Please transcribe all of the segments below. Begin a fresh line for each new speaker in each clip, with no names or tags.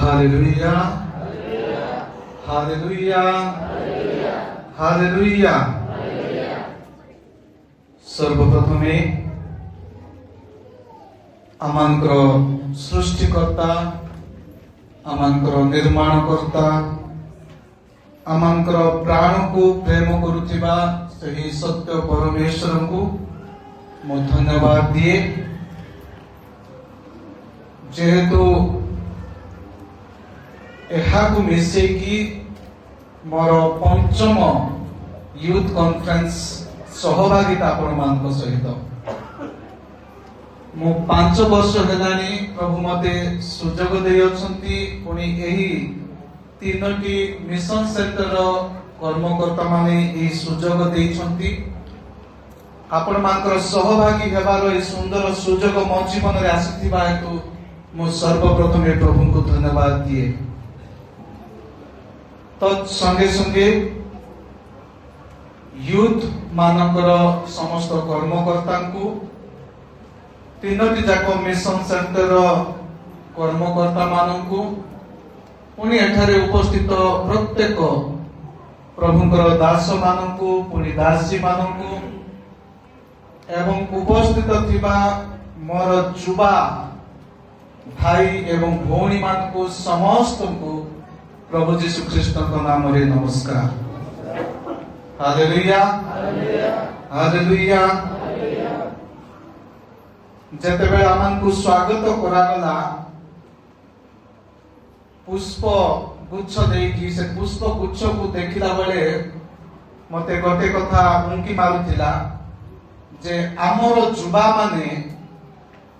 Hallelujah hallelujah hallelujah. सर्वप्रथमे आमांकर सृष्टिकर्ता आमांकर निर्माणकर्ता आमांकर प्राण को प्रेम करुथिबा सही सत्य परमेश्वर को मो धन्यवाद दिए। जेहेतु एहाकु मिसेकी मोर पंचम यूथ कॉन्फ्रेंस सहभागिता आपण मानक सहित मु 5 वर्ष हेलानी प्रभु मते सुजोग देइ अछंती। पुणी एही 3टी मिशन सेंटर कर्मकर्ता माने एही सुजोग देइछंती। आपण मानकर सहभागी हेबार ए सुंदर सुजोग मो जीवन रे आसीथिबा हेतु मु सर्वप्रथमे प्रभु को धन्यवाद दिए। संगे संगे यूथ मानकर समस्त कर्मकर्ता को 3टी जाक मिशन सेंटर कर्मकर्ता मानू पुणी एठारे उपस्थित प्रत्येक प्रभुंकर दास मानू पुणी दासी मानू एवं उपस्थित थिबा मोर जुबा भाई एवं भौणी मान को समस्त को प्रभु जीशु ख्रीष्ट नाम रे नमस्कार। Hallelujah hallelujah. जेतेबेले आमनकु स्वागत करागला पुष्प गुच्छ देकी से पुष्प गुच्छ को देखिला बेले मते गोटे कथा उंकी मारुथिला जे आमर जुबा माने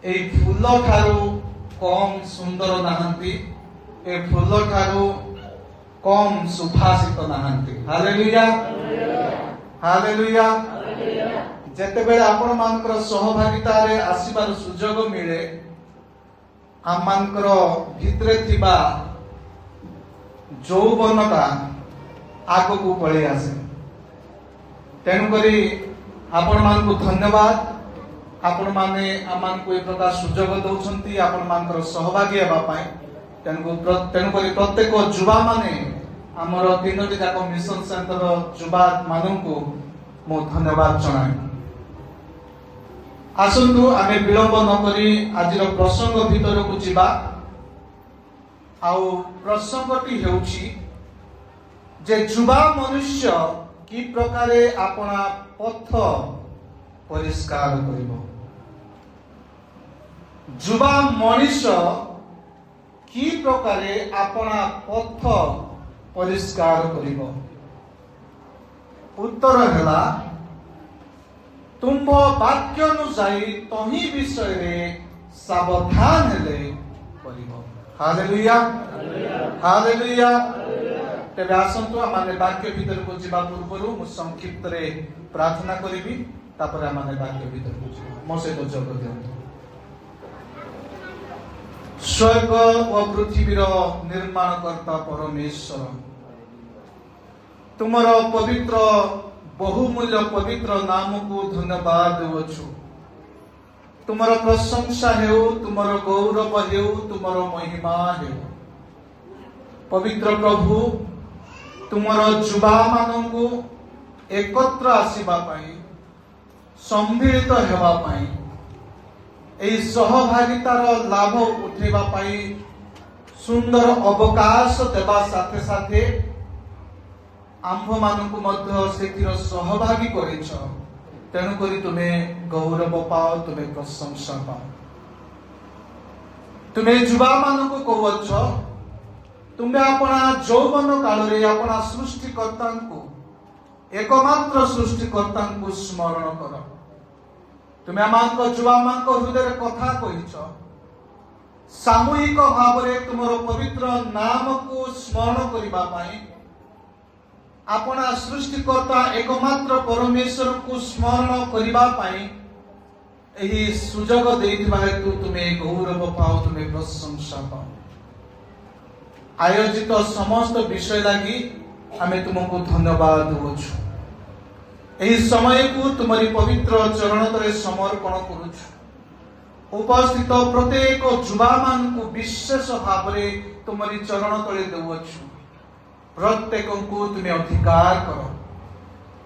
एई फूल ठारू कम सुंदर नाहंती ए फूल ठारू कम सुभाषित नाहंती। Hallelujah hallelujah. जेतेबेले आपण मानकर सहभागिता रे आसीबार सुजोग मिले आम मानकर भितरे थिबा जौवनता आगो को पळे आसे। तेनु करी आपण मानकु धन्यवाद। आपण माने आमान को ए प्रकार सुजोग दउछंती आपण मानकर सहभागी हेबा पाए। तेनु करी प्रत्येक जुवा माने हमर 3टी जाक मिशन सेंटर जुवा माननकु मो धन्यवाद जणाय। आसंतु आमे विलंब न करी आजिर प्रसंग भीतर को जिबा। आउ प्रसंगटी हेउची जे जुवा मनुष्य की प्रकारे आपना पथ परिष्कार करिवो। जुवा मनुष्य की प्रकारे आपना पथ परिष्कार करिवो। उत्तर हेला तुम्भ वाक्य अनुसारी तही विषय रे सावधान हेले करिवो। Hallelujah hallelujah. तेबे आसंतु आमाने वाक्य भीतर को जिबा पूर्वरु मु संक्षिप्त रे प्रार्थना करिबी तापर आमाने वाक्य भीतर को जिबा। मो से तो जोग दियंतु। स्वर्ग व पृथ्वीर निर्माणकर्ता परमेश्वर तुमर पवित्र बहुमूल्य पवित्र नाम को धन्यवाद देवछु। तुमर प्रशंसा हेउ तुमर गौरव हेउ तुमर महिमा हेउ। पवित्र प्रभु तुमर जुबा मानंकु एकत्र आसीबा पाई सम्मिलित हेबा पाई एई सहभागितार लाभ उठेबा पाई सुंदर अवकाश देबा साथे साथे आम्भ मानकु मध्य सेतिर सहभागी करिछ। तेणु करी तुमे गौरव पाओ तुमे प्रशंसा पाओ। तुमे जुबा मानकु कहउछ तुमे अपना जौवन काल रे अपना सृष्टिकर्ता को एकमात्र सृष्टिकर्ता को स्मरण कर। तुमे आमांक जुबा मानक हृदय कथा कहिछ। सामूहिक भाव रे तुमरो पवित्र नाम को स्मरण करिबा पाई अपना सृष्टिकर्ता एकमात्र परमेश्वर को स्मरण करिबा पाई एही सुजोग देइथिबा हेतु तुमे गौरव पाओ तुमे प्रशंसा पाओ। आयोजित समस्त विषय लागि आमे तुमको धन्यवाद देउछु। एही समय को तुम्हारी पवित्र चरण तले समर्पण करूछु। उपस्थित प्रत्येक युवा मान को विशेष भाव में तुमरी चरण तले देउछु। प्रत्येक को तुम्हें अधिकार कर,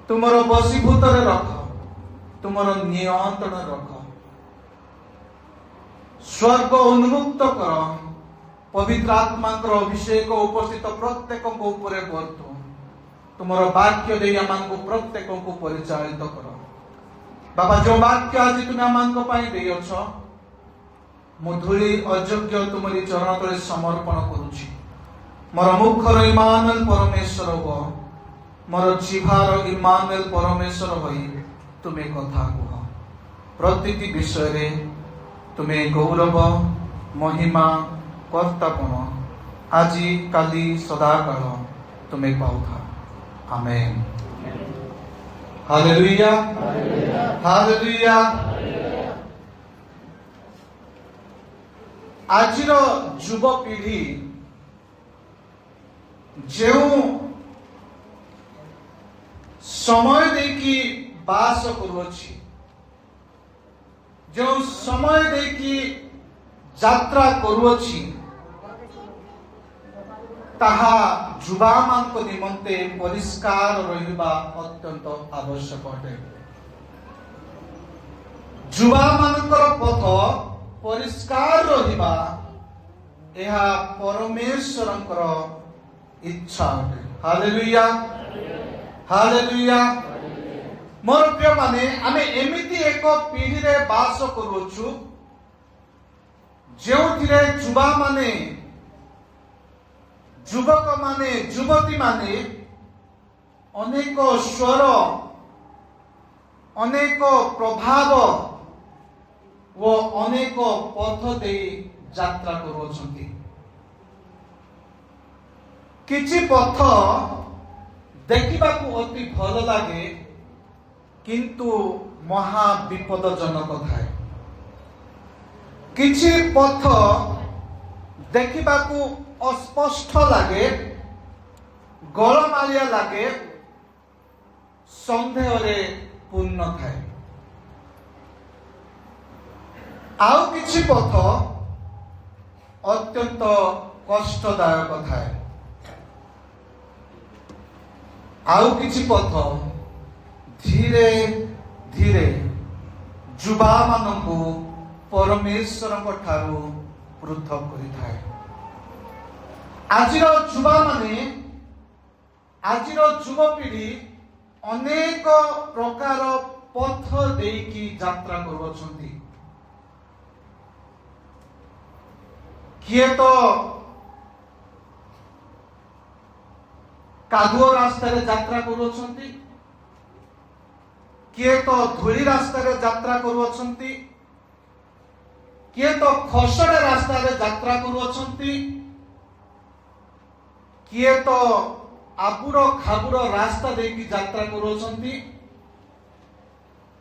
तुमर बसीभूत रख, तुमर नियंत्रण रख, स्वर्ग उन्मुक्त कर, पवित्र आत्मा अभिषेक उपस्थित प्रत्येक ऊपर करतु। तुमर वाक्य दे आमको प्रत्येक को परिचालित कर बाबा। जो वाक्य आज तुम्हें आम देछ मुधुली अयोग्य तुमरी चरण तले समर्पण करुछि। मोर मुखर इमानुएल परमेश्वर हो, मोर जीवार इमानुएल परमेश्वर होई तुम्हें कथा कह। प्रतिटी विषय रे तुम्हें गौरव महिमा कर्तापन आजी काली सदाकाल तुम्हें पाउथा। आमेन। Hallelujah, hallelujah. आजिर युवपीढ़ी जो समय देखी बास करुछि, जो समय देखी यात्रा करुछि, ताहा युवा मान निमंते परिष्कार रहिबा अत्यंत आवश्यक अटे। युवा मानकर पथ परिष्कार रहिबा एहा परमेश्वरंकर इच्छा अटे। Hallelujah, hallelujah. मोर प्रिय माने आमे एमिति एक पीढ़ी रे बास करूछु जेउथिरे युवा माने, युवक माने, युवती माने अनेक स्वर, अनेक प्रभाव वो अनेक पथ दे यात्रा करुछंती। किछि पथ देखिबाकू अति भल लागे किंतु महा विपदजनक थाए। किछि पथ देखिबाकू अस्पष्ट लागे, गलमालिया लागे, संदेह रे पूर्ण थाए। आउ किछि पथ अत्यंत कष्टदायक थाए। आउ किछि पथ धीरे धीरे युवा मानकु परमेश्वर ठारू पृथक करिथाए। आजिर युवा माने, आजिर युवपीढ़ी अनेक प्रकार पथ देकी यात्रा करुछंती। किए तो कादुओ रास्ता रे यात्रा करुछंती, किए तो धूली रास्ता रे यात्रा करुछंती, किए तो खसड़ा रास्ता रे यात्रा करुछंती, किए तो आबुरो खाबुरो रास्ता देकी यात्रा करुछंती,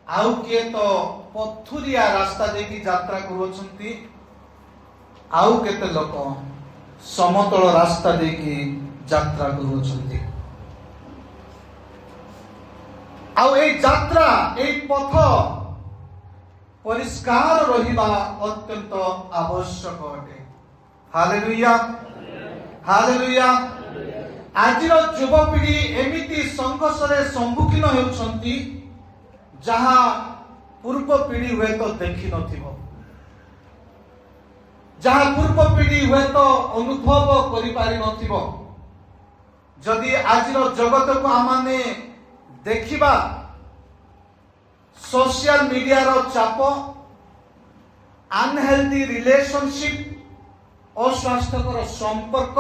आउ किए तो पथुरिया रास्ता देकी यात्रा करुछंती, आउ केते लोक समतल रास्ता देकी यात्रा करुछंती। आउ ए यात्रा, ए पथ परिष्कार रहिबा अत्यंत आवश्यक अटे। Hallelujah, hallelujah. आजिर युवपीढ़ी एमिति संघर्ष रे सम्मुखीन हेउछंती जहा पूर्व पीढ़ी हुए तो देखि नथिबो, जहा पूर्व पीढ़ी हुए तो अनुभव करि पारि नथिबो। जदि आजिर जगत को आमाने देखिबा, सोशल मीडिया रो चाप, अनहेल्दी रिलेशनशिप, अस्वास्थ्यकर संपर्क,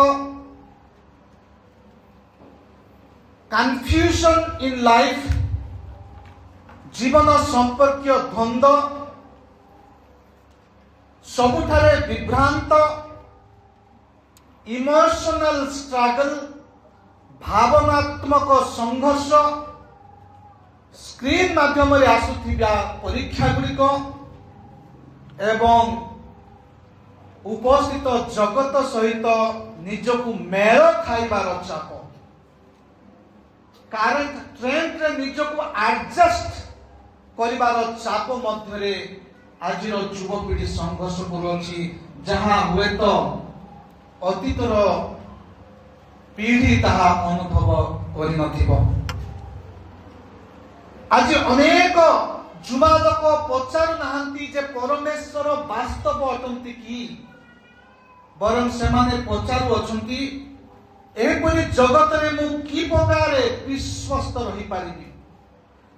कन्फ्यूजन इन लाइफ, जीवन संपर्कीय द्वंद्व, सबुठारे विभ्रांत, इमोशनल स्ट्रगल, भावनात्मक संघर्ष, स्क्रीन माध्यम रे आसुथिबा परीक्षा गुड़िक एवं उपस्थित जगत सहित निजकू मेल खाइबार चाप, करंट ट्रेंड रे निजकू एडजस्ट करिबार चाप मध्यरे ଆଜିର ଯୁବପିଢ଼ି ସଂଘର୍ଷ କରୁଅଛି, ଯାହା ହୁଏତ ଅତୀତର ପିଢ଼ି ତାହା ଅନୁଭବ କରିନଥିବ। ଆଜି ଅନେକ ଯୁବା ଲୋକ ପଚାରୁ ନାହାନ୍ତି ଯେ ପରମେଶ୍ୱର ବାସ୍ତବ ଅଟନ୍ତି କି, ବରଂ ସେମାନେ ପଚାରୁଅଛନ୍ତି ଏପରି ଜଗତରେ ମୁଁ କି ପ୍ରକାରେ ବିଶ୍ୱସ୍ତ ରହିପାରିବି।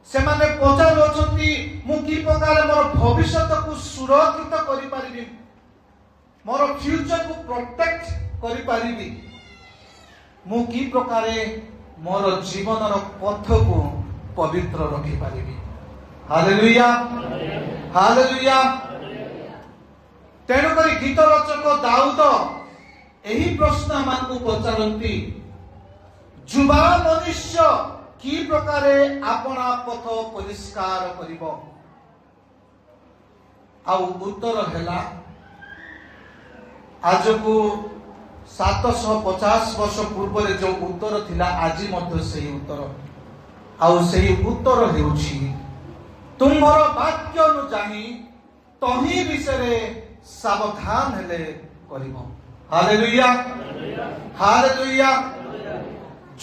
ସେମାନେ ପଚାରୁଅଛନ୍ତି ମୁଁ କି ପ୍ରକାରେ ମୋର ଭବିଷ୍ୟତକୁ ସୁରକ୍ଷିତ କରିପାରିବି, ମୋର ଫ୍ୟୁଚରକୁ ପ୍ରୋଟେକ୍ଟ କରିପାରିବି, ମୁଁ କି ପ୍ରକାରେ ମୋର ଜୀବନର ପଥକୁ ପବିତ୍ର ରଖିପାରିବି। Hallelujah, hallelujah. ତେଣୁକରି ଗୀତ ରଚକ ଦାଉଦ ଏହି ପ୍ରଶ୍ନ ଆମକୁ ପଚାରନ୍ତି, ଯୁବା ମନୁଷ୍ୟ କି ପ୍ରକାରେ ଆପଣା ପଥ ପରିଷ୍କାର କରିବ। ଆଉ ଉତ୍ତର ହେଲା, ଆଜକୁ 750 ବର୍ଷ ପୂର୍ବରେ ଯେଉଁ ଉତ୍ତର ଥିଲା ଆଜି ମଧ୍ୟ ସେହି ଉତ୍ତର। ଆଉ ସେହି ଉତ୍ତର ହେଉଛି, ତୁମର ବାକ୍ୟ ଅନୁଯାୟୀ ତହିଁ ବିଷୟରେ ସାବଧାନ ହେଲେ କରିବ। Hallelujah, hallelujah.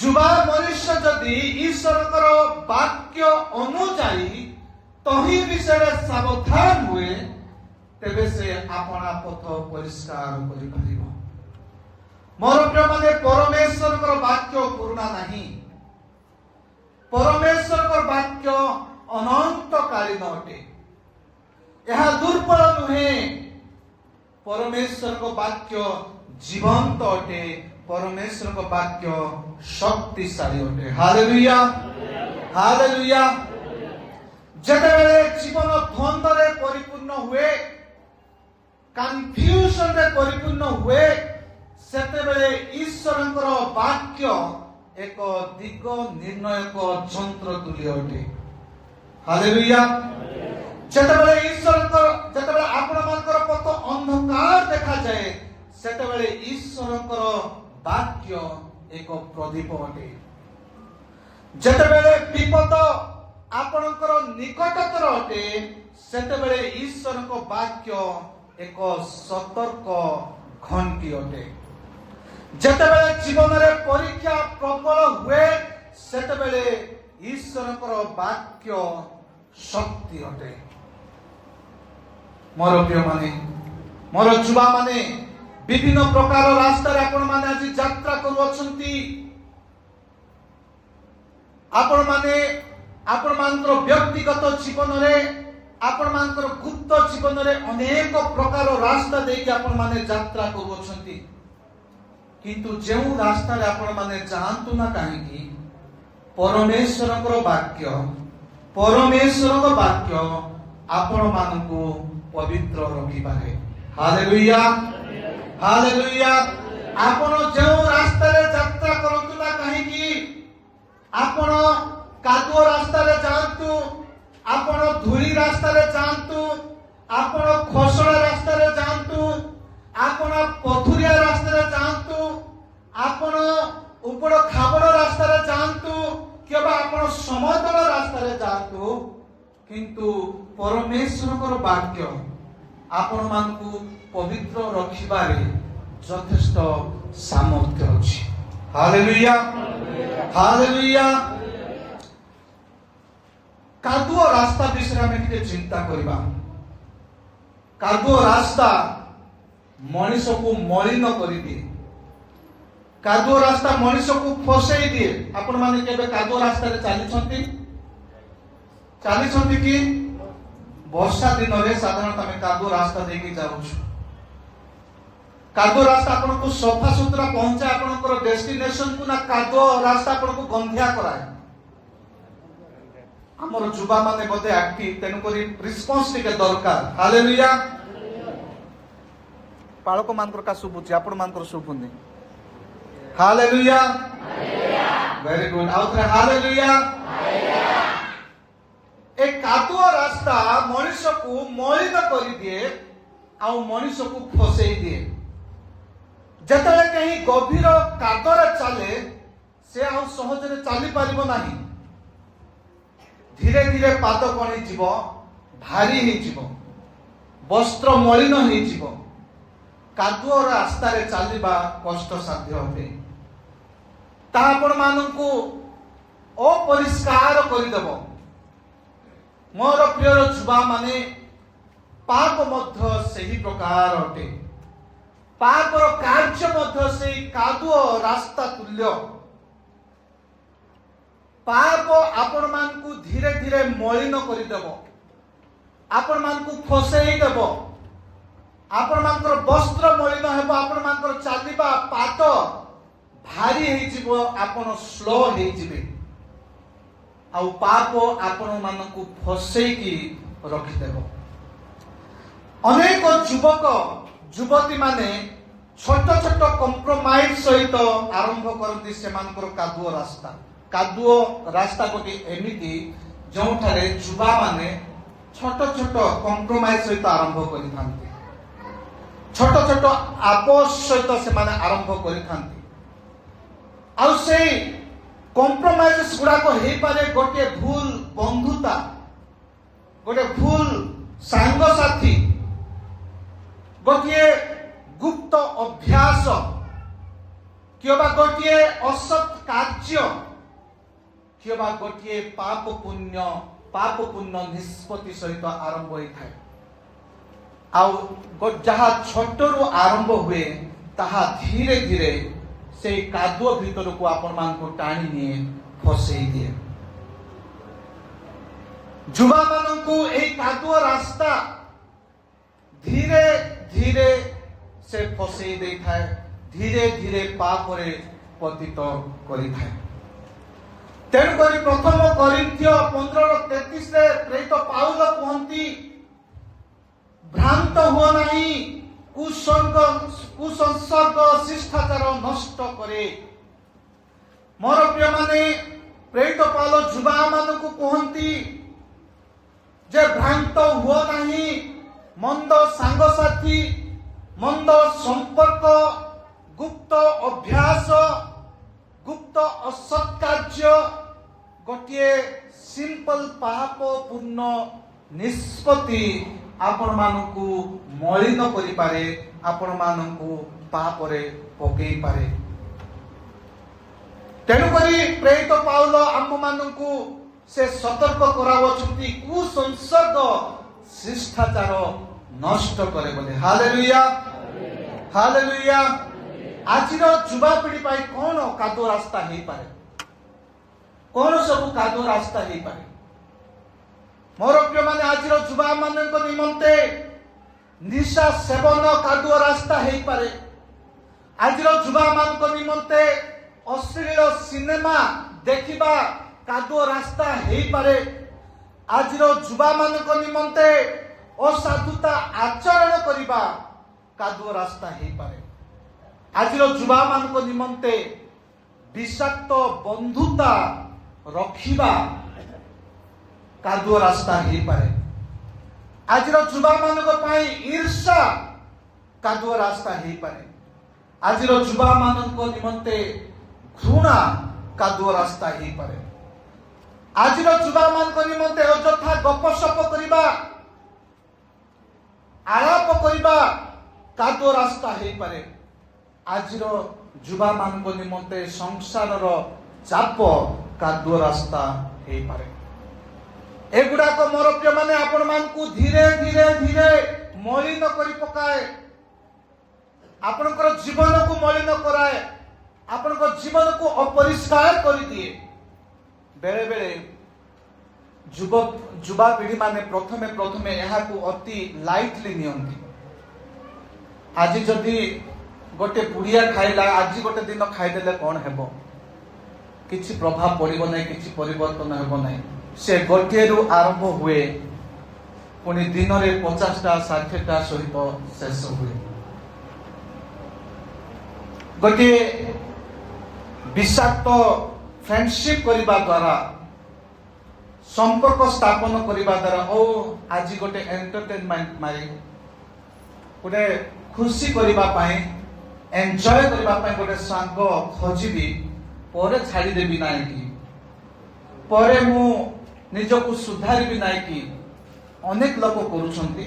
ଯୁବା ମନୁଷ୍ୟ ଯଦି ଈଶ୍ୱରଙ୍କର ବାକ୍ୟ ଅନୁଯାୟୀ ତହିଁ ବିଷୟରେ ସାବଧାନ ହୁଏ, ତେବେ ସେ ଆପଣା ପଥ ପରିଷ୍କାର କରିପାରିବ। ମୋର ପ୍ରିୟମାନେ, ପରମେଶ୍ୱରଙ୍କର ବାକ୍ୟ ପୁରୁଣା ନାହିଁ। ପରମେଶ୍ୱରଙ୍କର ବାକ୍ୟ ଅନନ୍ତକାଳୀନ ଅଟେ। ଏହା ଦୁର୍ବଳ ନୁହେଁ। ପରମେଶ୍ୱରଙ୍କ ବାକ୍ୟ ଜୀବନ୍ତ ଅଟେ। ପରମେଶ୍ୱରଙ୍କ ବାକ୍ୟ ଶକ୍ତିଶାଳୀ ଅଟେ। Hallelujah, hallelujah. ଯେତେବେଳେ ଜୀବନ ଦ୍ୱନ୍ଦ୍ୱରେ ପରିପୂର୍ଣ୍ଣ ହୁଏ, କନଫ୍ୟୁଜନରେ ପରିପୂର୍ଣ୍ଣ ହୁଏ, ସେତେବେଳେ ଈଶ୍ୱରଙ୍କର ବାକ୍ୟ ଏକ ଦିଗ ନିର୍ଣ୍ଣୟକ ଯନ୍ତ୍ର ତୁଲ୍ୟ ଅଟେ। ହାଲେଲୁୟା। ଯେତେବେଳେ ଆପଣମାନଙ୍କର ପଥ ଅନ୍ଧକାର ଦେଖାଯାଏ, ସେତେବେଳେ ଈଶ୍ୱରଙ୍କର ବାକ୍ୟ ଏକ ପ୍ରଦୀପ ଅଟେ। ଯେତେବେଳେ ବିପଦ ଆପଣଙ୍କର ନିକଟତର ଅଟେ, ସେତେବେଳେ ଈଶ୍ୱରଙ୍କ ବାକ୍ୟ ଏକ ସତର୍କ ଘଣ୍ଟି ଅଟେ। ଯେତେବେଳେ ଜୀବନରେ ପରୀକ୍ଷା ପ୍ରବଳ ହୁଏ, ସେତେବେଳେ ଈଶ୍ୱରଙ୍କର ବାକ୍ୟ ଶକ୍ତି ଅଟେ। ମୋର ପ୍ରିୟମାନେ, ମୋର ଯୁବାମାନେ, ବିଭିନ୍ନ ପ୍ରକାର ରାସ୍ତାରେ ଆପଣମାନେ ଆଜି ଯାତ୍ରା କରୁଅଛନ୍ତି। ଆପଣମାନେ ଆପଣମାନଙ୍କର ବ୍ୟକ୍ତିଗତ ଜୀବନରେ, ଆପଣମାନଙ୍କର ଗୁପ୍ତ ଜୀବନରେ ଅନେକ ପ୍ରକାର ରାସ୍ତା ଦେଇକି ଆପଣମାନେ ଯାତ୍ରା କରୁଅଛନ୍ତି। କିନ୍ତୁ ଯେଉଁ ରାସ୍ତାରେ ଆପଣମାନେ ଯାଆନ୍ତୁ ନା କାହିଁକି, ପରମେଶ୍ୱରଙ୍କର ବାକ୍ୟ ଆପଣମାନଙ୍କୁ ପବିତ୍ର ରଖିପାରେ। Hallelujah, hallelujah. ଆପଣ ଯେଉଁ ରାସ୍ତାରେ ଯାତ୍ରା କରନ୍ତୁ ନା କାହିଁକି, ଆପଣ କାଦୁଅ ରାସ୍ତାରେ ଯାଆନ୍ତୁ, ଆପଣ ଧୂଳି ରାସ୍ତାରେ ଯାଆନ୍ତୁ, ଆପଣ ଖସଡ଼ା ରାସ୍ତାରେ ଯାଆନ୍ତୁ, ଆପଣ ପଥୁରିଆ ରାସ୍ତାରେ ଯାଆନ୍ତୁ, ଆପଣ ଉପର ଖାବଡ଼ ରାସ୍ତାରେ ଯାଆନ୍ତୁ, କିମ୍ବା ଆପଣ ସମତଳ ରାସ୍ତାରେ ଯାଆନ୍ତୁ, କିନ୍ତୁ ପରମେଶ୍ୱରଙ୍କର ବାକ୍ୟ ଆପଣମାନଙ୍କୁ ପବିତ୍ର ରଖିବାରେ ଯଥେଷ୍ଟ ସାମର୍ଥ୍ୟ ଅଛି। Hallelujah, hallelujah. କାଦୁଅ ରାସ୍ତା ବିଷୟରେ ଆମେ ଟିକେ ଚିନ୍ତା କରିବା। କାଦୁଅ ରାସ୍ତା ମଣିଷକୁ ମଳିନ କରିଦିଏ। କାଦୁଅ ରାସ୍ତା ମଣିଷକୁ ଫସେଇ ଦିଏ। ଆପଣମାନେ କେବେ କାଦୁଅ ରାସ୍ତାରେ ଚାଲିଛନ୍ତି କି? ବର୍ଷା ଦିନରେ ସାଧାରଣତଃ ଆମେ କାଦୁଅ ରାସ୍ତା ଦେଇକି ଯାଉଛୁ। କାଦୁଅ ରାସ୍ତା ଆପଣଙ୍କୁ ସଫା ସୁତରା ପହଞ୍ଚାଏ ଆପଣଙ୍କର ଡେଷ୍ଟିନେସନକୁ, ନା କାଦୁଅ ରାସ୍ତା ଆପଣଙ୍କୁ ଗନ୍ଧିଆ କରାଏ? ଆମର ଯୁବାମାନେ ବୋଧେ ଆକ୍ଟିଭ, ତେଣୁକରି ରିସ୍ପନ୍ସ ଟିକେ ଦରକାର। ହାଲେଲୁୟା। ପାଳକ ମାନଙ୍କର କା ଶୁଭୁଛି, ଆପଣ ମାନଙ୍କର ଶୁଭୁନି। Hallelujah, very good. ଆଉ ଥରେ ହାଲେଲୁୟା। ଏ କାଦୁଅ ରାସ୍ତା ମଣିଷକୁ ମଳିନ କରିଦିଏ, ଆଉ ମଣିଷକୁ ଫସେଇ ଦିଏ। ଯେତେବେଳେ କେହି ଗଭୀର କାଦୁଅରେ ଚାଲେ, ସେ ଆଉ ସହଜରେ ଚାଲିପାରିବ ନାହିଁ। ଧୀରେ ଧୀରେ ପାଦ କଣ ହେଇଯିବ, ଭାରି ହେଇଯିବ। ବସ୍ତ୍ର ମଳିନ ହେଇଯିବ, କାଦୁଅ ରାସ୍ତାରେ ଚାଲିବା କଷ୍ଟସାଧ୍ୟ ଅଟେ। ତାହା ଆପଣମାନଙ୍କୁ ଅପରିଷ୍କାର କରିଦେବ। ମୋର ପ୍ରିୟ ଯୁବାମାନେ, ପାପ ମଧ୍ୟ ସେହି ପ୍ରକାର ଅଟେ। ପାପର କାର୍ଯ୍ୟ ମଧ୍ୟ ସେହି କାଦୁଅ ରାସ୍ତା ତୁଲ୍ୟ। ପାପ ଆପଣମାନଙ୍କୁ ଧୀରେ ଧୀରେ ମଳିନ କରିଦେବ, ଆପଣମାନଙ୍କୁ ଫସେଇ ଦେବ, ଆପଣମାନଙ୍କର ବସ୍ତ୍ର ମଳିନ ହେବ, ଆପଣମାନଙ୍କର ଚାଲିବା ପାଦ ଭାରି ହେଇଯିବ, ଆପଣ ସ୍ଲୋ ହେଇଯିବେ। ଆଉ ପାପ ଆପଣମାନଙ୍କୁ ଫସେଇକି ରଖିଦେବ। ଅନେକ ଯୁବକ ଯୁବତୀ ମାନେ ଛୋଟ ଛୋଟ କମ୍ପ୍ରମାଇଜ ସହିତ ଆରମ୍ଭ କରନ୍ତି ସେମାନଙ୍କର କାଦୁଅ ରାସ୍ତା। କାଦୁଅ ରାସ୍ତା ଗୋଟିଏ ଏମିତି ଯେଉଁଠାରେ ଯୁବାମାନେ ଛୋଟ ଛୋଟ କମ୍ପ୍ରମାଇଜ ସହିତ ଆରମ୍ଭ କରିଥାନ୍ତି। ଛୋଟ ଛୋଟ ଆପୋଷ ସହିତ ସେମାନେ ଆରମ୍ଭ କରିଥାନ୍ତି। ଆଉ ସେଇ କମ୍ପ୍ରମାଇଜେସ୍ ଗୁଡାକ ହେଇପାରେ ଗୋଟିଏ ଭୁଲ ବନ୍ଧୁତା, ଗୋଟିଏ ଭୁଲ ସାଙ୍ଗସାଥୀ, ଗୋଟିଏ ଗୁପ୍ତ ଅଭ୍ୟାସ, କିମ୍ବା ଗୋଟିଏ ଅସତ୍ କାର୍ଯ୍ୟ, କିମ୍ବା ଗୋଟିଏ ପାପ ପୁଣ୍ୟ ନିଷ୍ପତ୍ତି ସହିତ ଆରମ୍ଭ ହୋଇଥାଏ। ଆଉ ଯାହା ଛୋଟରୁ ଆରମ୍ଭ ହୁଏ ତାହା ଧୀରେ ଧୀରେ ସେଇ କାଦୁଅ ଭିତରକୁ ଆପଣମାନଙ୍କୁ ଟାଣି ନିଏ, ଫସେଇ ଦିଏ। ଯୁବାମାନଙ୍କୁ ଏହି କାଦୁଅ ରାସ୍ତା ଧୀରେ ଧୀରେ ସେ ଫସେଇ ଦେଇଥାଏ, ଧୀରେ ଧୀରେ ପାପରେ ପତିତ କରିଥାଏ। ତେଣୁକରି ପ୍ରଥମ କରିନ୍ଥିୟ 15:33 ପ୍ରେରିତ ପାଉଲ କୁହନ୍ତି, ଭ୍ରାନ୍ତ ହୁଅ ନାହିଁ, କୁସଂସର୍ଗ ଶିଷ୍ଟାଚାର ନଷ୍ଟ କରେ। ମୋର ପ୍ରିୟମାନେ, ପ୍ରେରିତ ପାଉଲ ଯୁବାମାନଙ୍କୁ କୁହନ୍ତି ଯେ ଭ୍ରାନ୍ତ ହୁଅ ନାହିଁ। ମନ୍ଦ ସାଙ୍ଗସାଥି, ମନ୍ଦ ସମ୍ପର୍କ, ଗୁପ୍ତ ଅଭ୍ୟାସ, ଗୁପ୍ତ ଅସତ୍ କାର୍ଯ୍ୟ ଗୋଟିଏ ସିମ୍ପଲ ପାପ ପୂର୍ଣ୍ଣ ନିଷ୍ପତ୍ତି ଆପଣମାନଙ୍କୁ ମଳିନ କରିପାରେ, ଆପଣମାନଙ୍କୁ ପାପରେ ପକେଇ ପାରେ। ତେଣୁକରି ପ୍ରେରିତ ପାଉଲ ଆମମାନଙ୍କୁ ସେ ସତର୍କ କରାଉଛନ୍ତି, କୁସଂସର୍ଗ ଶିଷ୍ଟାଚାର ନଷ୍ଟ କରେ ବୋଲି। Hallelujah, hallelujah. ଆଜିର ଯୁବାପିଢି ପାଇଁ କଣ କାଦୁଅ ରାସ୍ତା ହେଇପାରେ? କଣ ସବୁ କାଦୁଅ ରାସ୍ତା ହେଇପାରେ? ମୋର ପ୍ରିୟମାନେ, ଆଜିର ଯୁବାମାନଙ୍କ ନିମନ୍ତେ ନିଶା ସେବନ କାଦୁଅ ରାସ୍ତା ହେଇପାରେ। ଆଜିର ଯୁବାମାନଙ୍କ ନିମନ୍ତେ ଅଶ୍ଳୀଳ ସିନେମା ଦେଖିବା କାଦୁଅ ରାସ୍ତା ହେଇପାରେ। ଆଜିର ଯୁବାମାନଙ୍କ ନିମନ୍ତେ ଅସାଧୁତା ଆଚରଣ କରିବା କାଦୁଅ ରାସ୍ତା ହେଇପାରେ। ଆଜିର ଯୁବାମାନଙ୍କ ନିମନ୍ତେ ବିଷାକ୍ତ ବନ୍ଧୁତା ରଖିବା କାଦୁଅ ରାସ୍ତା ହେଇପାରେ। ଆଜିର ଯୁବାମାନଙ୍କ ପାଇଁ ଈର୍ଷା କାଦୁଅ ରାସ୍ତା ହେଇପାରେ। ଆଜିର ଯୁବାମାନଙ୍କ ନିମନ୍ତେ ଘୃଣା କାଦୁଅ ରାସ୍ତା ହେଇପାରେ। ଆଜିର ଯୁବାମାନଙ୍କ ନିମନ୍ତେ ଅଯଥା ଗପସପ କରିବା, ଆଳାପ କରିବା କାଦୁଅ ରାସ୍ତା ହେଇପାରେ। ଆଜିର ଯୁବାମାନଙ୍କ ନିମନ୍ତେ ସଂସାରର ଚାପ କାଦୁଅ ରାସ୍ତା ହେଇପାରେ। ଏଗୁଡାକ ମୋର ପ୍ରିୟମାନେ ଆପଣମାନଙ୍କୁ ଧୀରେ ଧୀରେ ଧୀରେ ମଳିନ କରି ପକାଏ, ଆପଣଙ୍କର ଜୀବନକୁ ମଳିନ କରାଏ, ଆପଣଙ୍କ ଜୀବନକୁ ଅପରିଷ୍କାର କରିଦିଏ। ବେଳେ ବେଳେ ଯୁବାପିଢି ମାନେ ପ୍ରଥମେ ଏହାକୁ ଅତି ଲାଇଟଲି ନିଅନ୍ତି। ଆଜି ଯଦି ଗୋଟେ ପୁଡ଼ିଆ ଖାଇଲା, ଆଜି ଗୋଟେ ଦିନ ଖାଇଦେଲେ କଣ ହେବ, କିଛି ପ୍ରଭାବ ପଡିବ ନାହିଁ, କିଛି ପରିବର୍ତ୍ତନ ହେବ ନାହିଁ। ସେ ଗୋଟିଏରୁ ଆରମ୍ଭ ହୁଏ, ପୁଣି ଦିନରେ 50ଟା 60ଟା ସହିତ ଶେଷ ହୁଏ। ଗୋଟିଏ ବିଷାକ୍ତ ଫ୍ରେଣ୍ଡସିପ କରିବା ଦ୍ୱାରା, ସମ୍ପର୍କ ସ୍ଥାପନ କରିବା ଦ୍ୱାରା, ଆଜି ଗୋଟେ ଏଣ୍ଟରଟେନମେଣ୍ଟ ମାରି ଗୋଟେ ଖୁସି କରିବା ପାଇଁ, ଏନ୍ଜୟ କରିବା ପାଇଁ ଗୋଟେ ସାଙ୍ଗ ଖୋଜିବି, ପରେ ଛାଡ଼ିଦେବି ନାହିଁ କି, ପରେ ମୁଁ ନିଜକୁ ସୁଧାରିବି ନାହିଁ କି, ଅନେକ ଲୋକ କରୁଛନ୍ତି।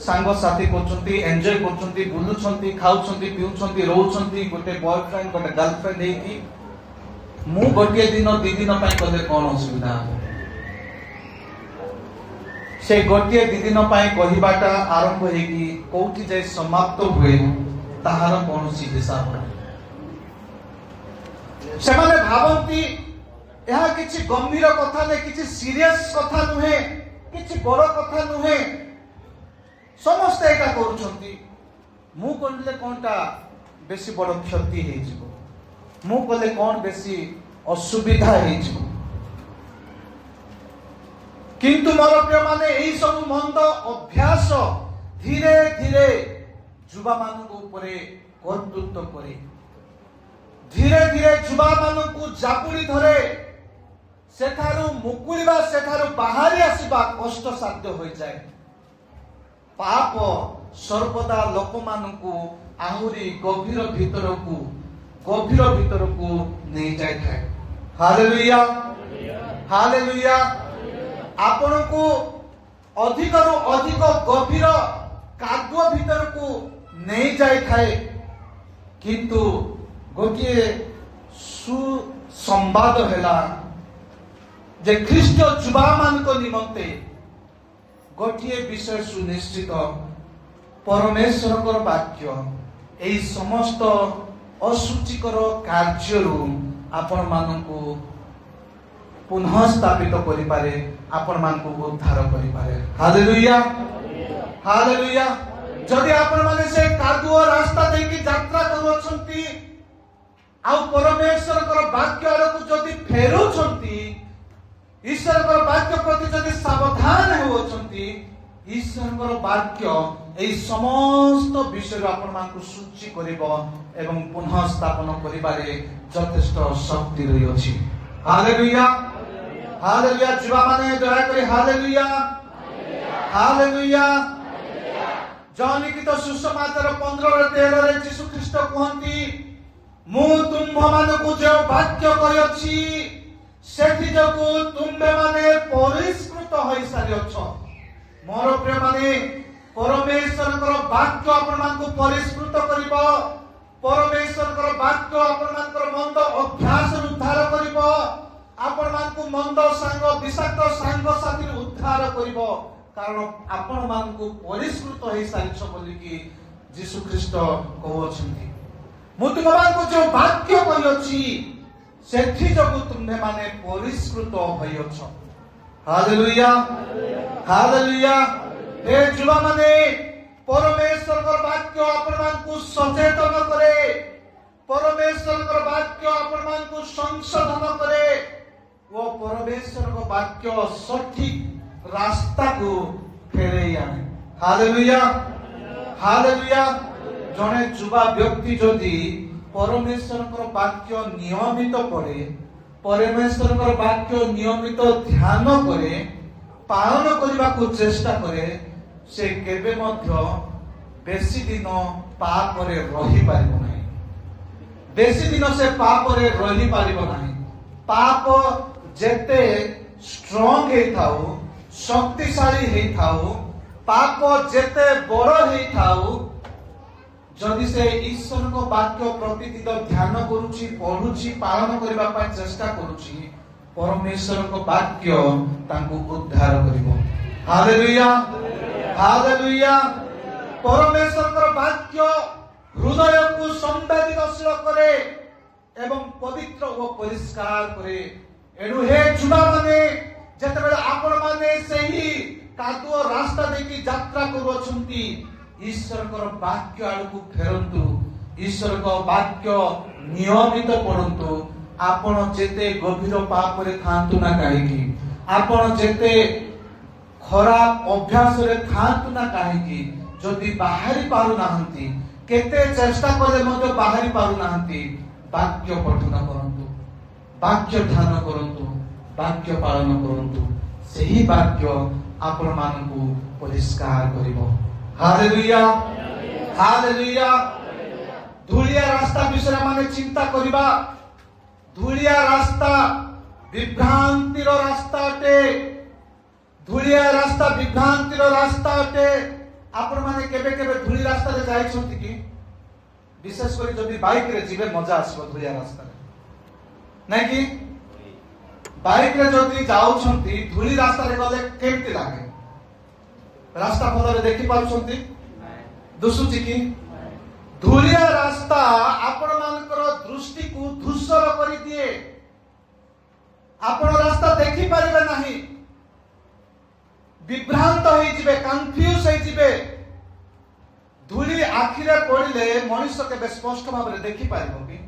सांग साथी करछंती एन्जॉय करछंती बुलुछंती खाउछंती पिउछंती रहउछंती गोटे बॉयफ्रेंड गोटे गर्लफ्रेंड हेकी मु गोटे दिन दी दिन पई कले कोन असुविधा से गोटे दी दिन पई कहिबाटा आरंभ हेकी कोठी जाय समाप्त हुए ताहार कोनोसी हिसाब नै से माने भावंती यह किछि गंभीर कथा नै किछि सीरियस कथा नुहे किछि बड़ कथा नुहे समस्त एटा करूछंती मु करले कोनटा बेसी बड़ क्षति हे जिवो मु कले कोन बेसी असुविधा हे जिवो किंतु मोर प्रिय माने एई सब मंद अभ्यास धीरे धीरे युवा मानक ऊपरे कर्तृत्व करे धीरे धीरे युवा मानक जापुड़ी धरे सेठारु मुकुलिबा सेठारु बाहरी आसीबा कष्ट साध्य होई जाय पाप सर्वदा लोक मानकु आहुरी गभीर भितरकु नहीं जाय थाए हालेलुया हालेलुया आपनकु अधिकरु अधिक गभीर कादुआ भितरकु नहीं जाय थाए किंतु गोटिए सुसंवाद हैला जे ख्रीष्ट युवा मानक निमंते गोटिए विषय सुनिश्चित परमेश्वर वाक्य एई समस्त असुचिकर कार्यरु आपण मानकु पुनः स्थापित करि पारे आपण मानकु उद्धार करि पारे हालेलुया हालेलुया जदि आपण माने से कादुओ रास्ता देकी यात्रा करूछंती आ परमेश्वर वाक्य आड़कु जदि फेरुछंती ईश्वर वाक्य प्रति जदि सावधान होउछंती ईश्वर वाक्य एई समस्त विषय आपण मानकु सूची करिवो एवं पुनः स्थापन करिबारे यथेष्ट शक्ति रही अछि हालेलुया हालेलुया जुवा माने दया करी हालेलुया हालेलुया जॉन लिखित सुसमाचार 15:13 रे यीशु ख्रीष्ट कहंती मु तुम मानकु जो वाक्य करियछि सेठी जकु तुमबे माने परिष्कृत होई सारियछ मोर प्रिय माने परमेश्वरकर वाक्य आपण मानकु परिष्कृत करिवो परमेश्वरकर वाक्य आपण मानकर मंद अभ्यास उद्धार करिवो आपण मानकु मंद संग विषाक्त संग साथी उद्धार करिवो कारण आपण मानकु परिष्कृत होई सारिछ बोली कि यीशु ख्रीष्ट कहउछंती मु तुम मानकु जो वाक्य कहियछि सेठी जगु तुमने माने परिष्कृत होइछ हालेलुया हालेलुया हे जुवा माने परमेश्वर वाक्य आपण मानकु सचेतन करे परमेश्वर वाक्य आपण मानकु संशोधन करे वो परमेश्वर वाक्य सठिक रास्ता को फेरे आने हालेलुया हालेलुया जने जुवा व्यक्ति जदि परमेश्वर वाक्य नियमित पढ़े परमेश्वर वाक्य नियमित ध्यान करे पालन करने को चेष्टा करे से केबे मध्य बेसी दिन पाप रे रही पारिबो नाही बेसी दिन से पाप रे रही पारिबो नाही पाप जेते स्ट्रांग हे थाउ शक्तिशाली हे थाउ पाप जेते बड़ हे थाउ जदि से ईश्वर को वाक्य प्रतिदिन ध्यान करूची पढुची पालन करबा पय चेष्टा करूची परमेश्वर को वाक्य तांको उद्धार करिवो हालेलुया हालेलुया परमेश्वर को वाक्य हृदय को संवेदनशील करे एवं पवित्र और परिष्कार करे एनु हे जुवा माने जेतेबेले आपण माने सेही कादुओ रास्ता देखि यात्रा करूछंती ईश्वर को वाक्य आड़कू फेरंतु ईश्वर को वाक्य नियमित पढ़ंतु आपण जेते गभीर पाप रे थांतु ना काहेकि आपण जेते खराब अभ्यास रे थांतु ना काहेकि जदि बाहरी पारु नाहंती केते चेष्टा करे मते बाहरी पारु नाहंती वाक्य पठन करंतु वाक्य ध्यान करंतु वाक्य पालन करंतु सही वाक्य आपण मानकू परिष्कार करिवो हालेलुया हालेलुया धूलिया रास्ता विषय माने चिंता करिबा धूलिया रास्ता विभ्रांतिर रास्ता अटे धूलिया रास्ता विभ्रांतिर रास्ता अटे आपण माने केबे केबे धूली रास्ता रे जाइछंती कि विशेष करी जदि बाइक रे जिबे मजा आसबो धूलिया रास्ता रे नै कि बाइक रे जदि जाउछंती धूली रास्ता रे गले केमति लागे रास्ता भल रे देखि पाउछंती दुसुची कि धूलिया रास्ता आपण मानकर दृष्टि को धूसर करि दिए आपण रास्ता देखि परिबे नाही विभ्रांत होई जिबे कंफ्यूज होई जिबे धूली आखिरे पड़िले मनुष्य के स्पष्ट भाव में देखि पारिबो कि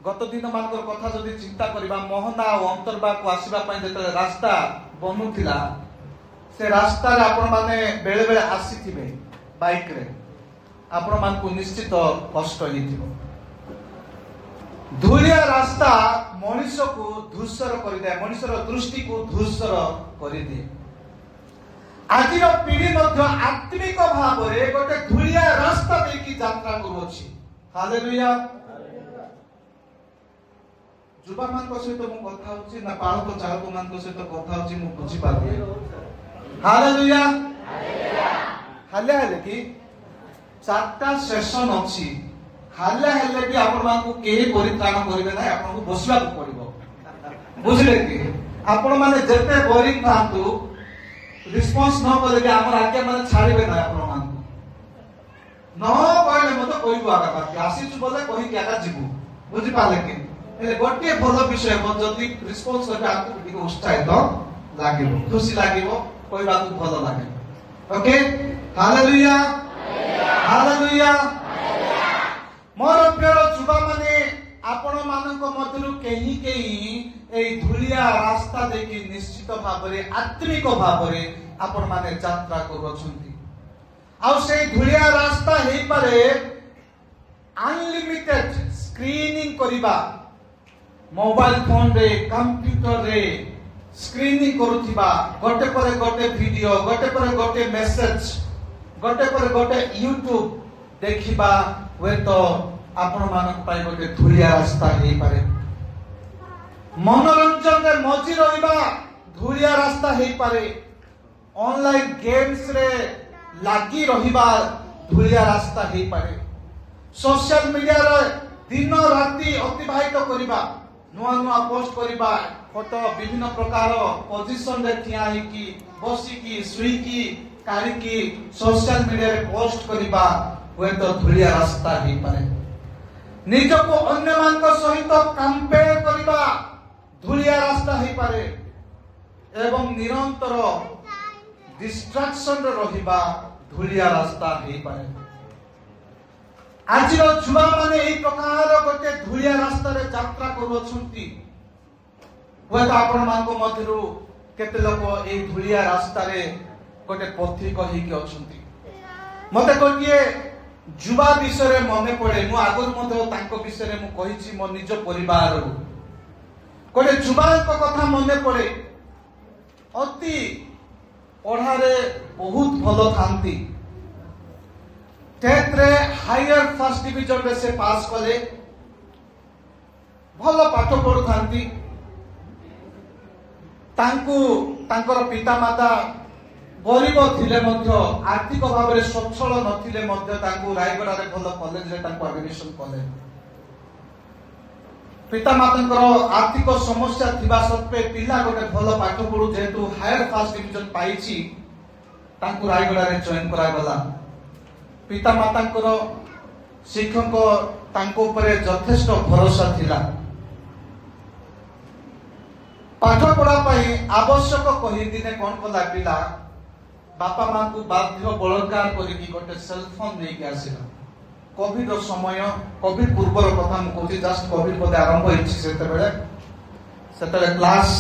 गत दिन मानकर कथा जदि चिंता करिबा मोहना और अंतरबा को आसीबा पय जेते रास्ता बनुथिला से रास्ता रे आपण माने बेले बेले आसीथिबे बाइक रे आपण मान को निश्चित कष्ट हिथिबो धूलिया रास्ता मनुष्य को धूसर कर दे मनुष्यर दृष्टि को धूसर कर दिए आज पीढ़ी आत्मिक भाव में गोटे धूलिया रास्ता देखी यात्रा करुछि हालेलुया युवा मान सहित मु कथा होछि ना बालक चालक मान सहित कथा होछि मु बुझी पाबे हालेलुया हाले हाले कि चारटा सेशन अछि हाले हाले भी आपण मान को केही परित्राण करिवे ना आपण को बसला को पड़िबो बुझले कि आपण माने जते बोरिंग थांतु रिस्पांस न कले भी हमर आज्ञा माने छाड़िबे ना आपण मान न कहले मते कहबो आगा बाकी आसीछु बोले कहि के आगा जिबु बुझि पाले कि एले गोटे भलो विषय म जति रिस्पांस करबे आकु टिके उत्साहित लागिबो खुशी लागिबो कहबा को भलो लागिबो ओके हालेलुया हालेलुया मोर प्रिय युवा माने आपण मानक मध्यरु केही केही एई धूलिया रास्ता देखि निश्चित भाबरे आत्मिक भाबरे आपण माने यात्रा करछंती आ से धूलिया रास्ता हेई पारे अनलिमिटेड स्क्रीनिंग करिबा मोबाइल फोन रे कंप्यूटर रे स्क्रीनिंग करूथिबा गोटे पर गोटे वीडियो गोटे पर गोटे मेसेज गोटे पर गोटे यूट्यूब देखिबा वे तो आपण मानक पाई गोटे धूलिया रास्ता हेई पारे मनोरंजन रे मजी रहिबा धूलिया रास्ता हेई पारे ऑनलाइन गेम्स रे लागी रहिबा धूलिया रास्ता हेई पारे सोशल मीडिया रे दिन राति अतिबाहित करिबा नुआ नुआ पोस्ट करिबा फोटो विभिन्न प्रकार पोजीशन रे ठिया ही की बसी की सुई की कारी की सोशल मीडिया रे पोस्ट करिबा वे तो धूलिया रास्ता हेई पारे निज को अन्य मान को सहित कंपेयर करिबा धूलिया रास्ता हेई पारे एवं निरंतर डिस्ट्रैक्शन रे रहिबा धूलिया रास्ता हेई पारे आज युवा माने एई प्रकार गोटे धूलिया रास्ता रे यात्रा करूछंती वे तो आपण मान को मध्यरु केते लोक एई धूलिया रास्ता रे गोटे पथिक हेई के अछंती मते कोटिए युवा विषय मन पड़े मु आगर मध्य तांको विषय मु कहिछि मो निज परिवार गोटे युवा कथा मन पड़े अति पढ़ारे बहुत भलो थांती टेंथ रे हायर फर्स्ट डिवीजन रे से पास कले भलो पाठ पढ़ु थांती तांको तांकर पिता माता गरीब थिले मध्य आर्थिक भाव रे सच्छल नथिले मध्य तांको रायगड़ा रे भलो कॉलेज रे तांको एडमिशन कले पिता मातांकर आर्थिक समस्या थिबा सत्वे पिला गोटे भलो पाठ पढ़ु जेतु हायर फर्स्ट डिवीजन पाइछि तांको रायगड़ा रे जॉइन करा गला पिता मातांकर शिक्षक तांको ऊपर यथेष्ट भरोसा थिला पाठ पढ़ा पई आवश्यक कहि दिने कोन कला पिला बापा मां को बाध्य बलात्कार करिकी गोटे सेल फोन दे के आसिला कोविड रो समय कोविड पूर्वर कथा म कहछि जस्ट कोविड पदे आरंभ होइछि सेते क्लास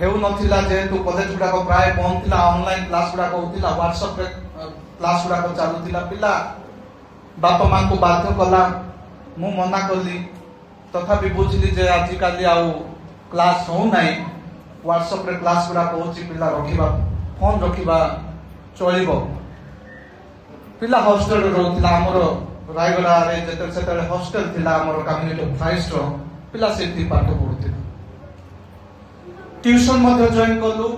हेउ नथिला जेतु कॉलेज गुडा को प्राय बंद थिला ऑनलाइन क्लास गुडा को होतिला व्हाट्सएप रे क्लास गुडा को चालू थिला पिला बापा मां को बाध्य कला मु मना करली तथापि बुझली जे आज काली आउ क्लास हो नाही व्हाट्सएप रे क्लास गुडा को होछि पिला रखिबा फोन रखिबा चलिबो पिला हॉस्टल रे रहतिला हमर रायगड़ा रे जेते हॉस्टल थिला हमर कम्युनिटी क्राइस्ट रो पिला सेठी पाठ पढुथिला ट्यूशन मध्ये जॉइन करलु